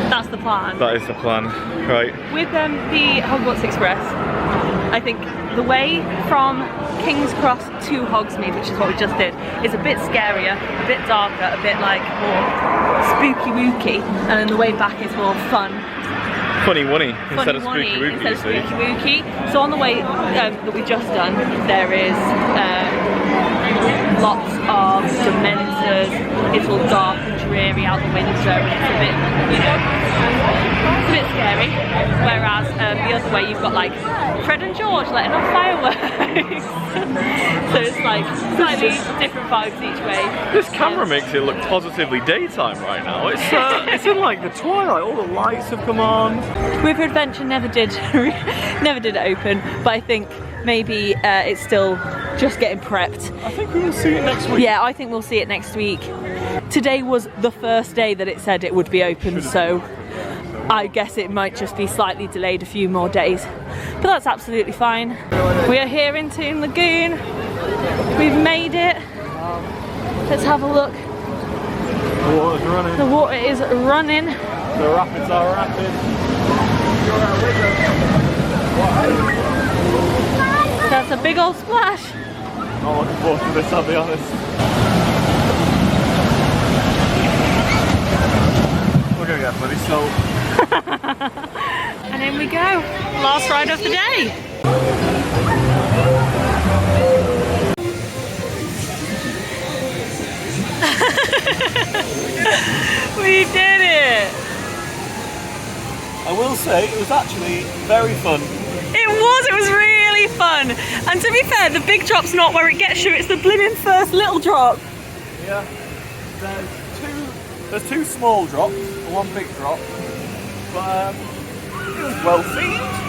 Speaker 2: that's the plan.
Speaker 1: That is the plan, right?
Speaker 2: With the Hogwarts Express, I think the way from King's Cross to Hogsmeade, which is what we just did, is a bit scarier, a bit darker, a bit like more spooky wooky, and then the way back is more fun.
Speaker 1: Funny wunny instead of
Speaker 2: Funny
Speaker 1: spooky wooky,
Speaker 2: instead
Speaker 1: you
Speaker 2: of
Speaker 1: see.
Speaker 2: spooky wooky. So on the way that we just done, there is lots of Dementors. It's all dark and dreary out the window, and it's a bit, you know, it's a bit scary. Whereas the other way, you've got like Fred and George letting off fireworks. So it's like slightly different vibes each way.
Speaker 1: This camera makes it look positively daytime right now. It's in like the twilight. All the lights have come on.
Speaker 2: River Adventure never did open, but I think maybe it's still just getting prepped.
Speaker 1: I think we will see it next week.
Speaker 2: Yeah, I think we'll see it next week. Today was the first day that it said it would be open, so I guess it might just be slightly delayed a few more days. But that's absolutely fine. We are here in Toon Lagoon. We've made it. Let's have a look.
Speaker 1: The water's running.
Speaker 2: The water is running.
Speaker 1: The rapids are rapid.
Speaker 2: That's a big old splash.
Speaker 1: Not looking forward to this, I'll be honest. We're gonna get bloody soaked.
Speaker 2: And in we go. Last ride of the day. We did it!
Speaker 1: I will say, it was actually very fun.
Speaker 2: It was really fun. And to be fair, the big drop's not where it gets you, it's the blimmin' first little drop.
Speaker 1: Yeah. There's two small drops, and one big drop. But it was well themed.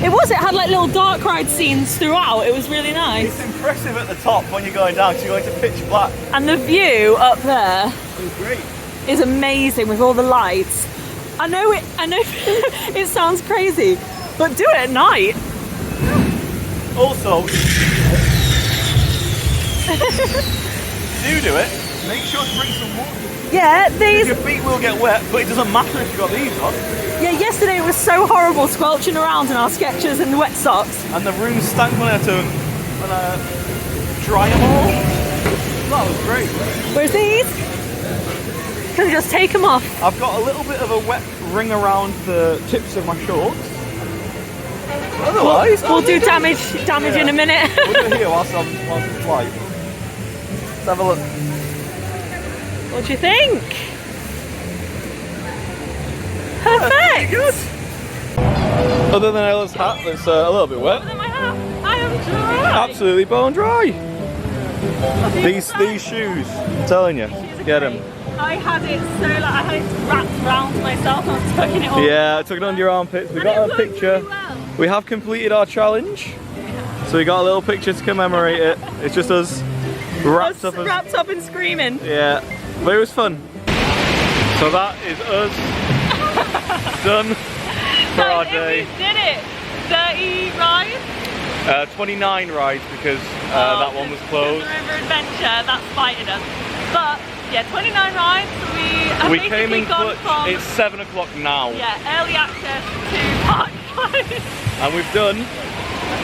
Speaker 2: It had like little dark ride scenes throughout, it was really nice.
Speaker 1: It's impressive at the top when you're going down, because you're going to pitch black.
Speaker 2: And the view up there
Speaker 1: It was great.
Speaker 2: is amazing with all the lights. I know it sounds crazy, but do it at night.
Speaker 1: Also, do it. Make sure to bring some water.
Speaker 2: Yeah, these.
Speaker 1: Your feet will get wet, but it doesn't matter if you've got these on.
Speaker 2: Yeah, yesterday it was so horrible squelching around in our Skechers and wet socks.
Speaker 1: And the room stank when I had to dry them all. That was great.
Speaker 2: Whereas these, can just take them off.
Speaker 1: I've got a little bit of a wet ring around the tips of my shorts. Otherwise,
Speaker 2: We'll do damage in a minute.
Speaker 1: We'll do it here whilst I'm flight. Let's have a look.
Speaker 2: What do you think? Perfect.
Speaker 1: Good. Other than Ella's hat, that's a little bit wet.
Speaker 2: Look at my hat. I am dry.
Speaker 1: Absolutely bone dry. These shoes, I'm telling you, get them.
Speaker 2: I had it so like I had it wrapped around myself and I was tucking it on.
Speaker 1: Yeah, I took it under your armpits. We got a picture.
Speaker 2: Really well.
Speaker 1: We have completed our challenge. So we got a little picture to commemorate it. It's just us wrapped up
Speaker 2: and screaming.
Speaker 1: Yeah, but it was fun. So that is us done for our day.
Speaker 2: We did it. 30 rides.
Speaker 1: 29 rides because that one was closed.
Speaker 2: The River Adventure, that spited us. But yeah, 29 rides. We
Speaker 1: came in
Speaker 2: gone
Speaker 1: clutch.
Speaker 2: from,
Speaker 1: It's 7 o'clock now.
Speaker 2: Yeah, early access to park close.
Speaker 1: And we've done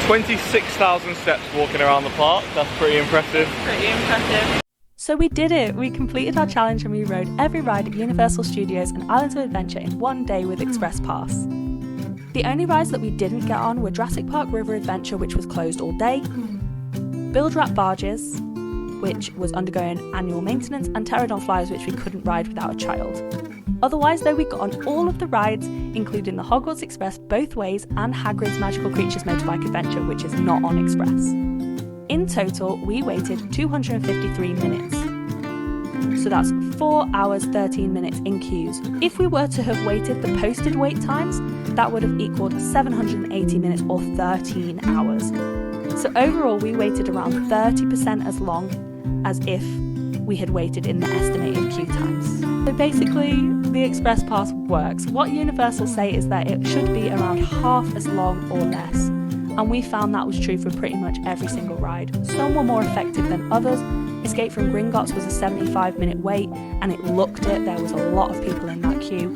Speaker 1: 26,000 steps walking around the park. That's pretty impressive.
Speaker 2: Pretty impressive.
Speaker 5: So we did it! We completed our challenge and we rode every ride at Universal Studios and Islands of Adventure in one day with Express Pass. The only rides that we didn't get on were Jurassic Park River Adventure, which was closed all day, Build Wrap Barges, which was undergoing annual maintenance, and Pterodon Flyers, which we couldn't ride without a child. Otherwise though, we got on all of the rides, including the Hogwarts Express both ways and Hagrid's Magical Creatures Motorbike Adventure, which is not on Express. In total, we waited 253 minutes. So that's 4 hours 13 minutes in queues. If we were to have waited the posted wait times, that would have equaled 780 minutes or 13 hours. So overall, we waited around 30% as long as if we had waited in the estimated queue times. So basically, the Express Pass works. What Universal say is that it should be around half as long or less. And we found that was true for pretty much every single ride. Some were more effective than others. Escape from Gringotts was a 75-minute wait, and it looked it. There was a lot of people in that queue,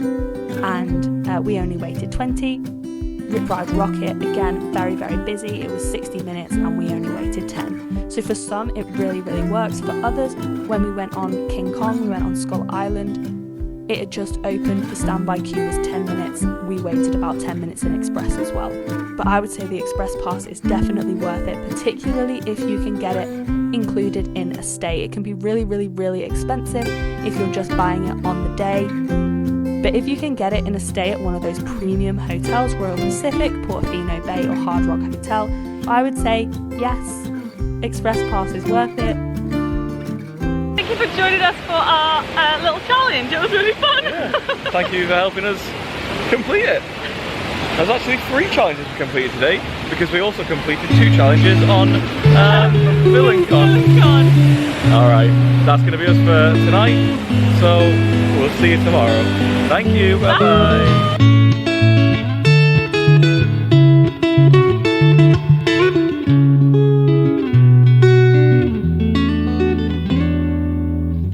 Speaker 5: and we only waited 20. Rip Ride Rocket, again, very, very busy. It was 60 minutes, and we only waited 10. So for some, it really, really works. For others, when we went on King Kong, we went on Skull Island, it had just opened. The standby queue was 10 minutes. We waited about 10 minutes in Express as well. But I would say the Express Pass is definitely worth it, particularly if you can get it included in a stay. It can be really, really, really expensive if you're just buying it on the day. But if you can get it in a stay at one of those premium hotels, Royal Pacific, Portofino Bay or Hard Rock Hotel, I would say yes, Express Pass is worth it.
Speaker 2: Thank you for joining us for our little challenge. It was really fun.
Speaker 1: Yeah. Thank you for helping us complete it. There's actually 3 challenges we completed today because we also completed 2 challenges on Villain-Con. Alright, that's going to be us for tonight, so we'll see you tomorrow. Thank you, bye bye.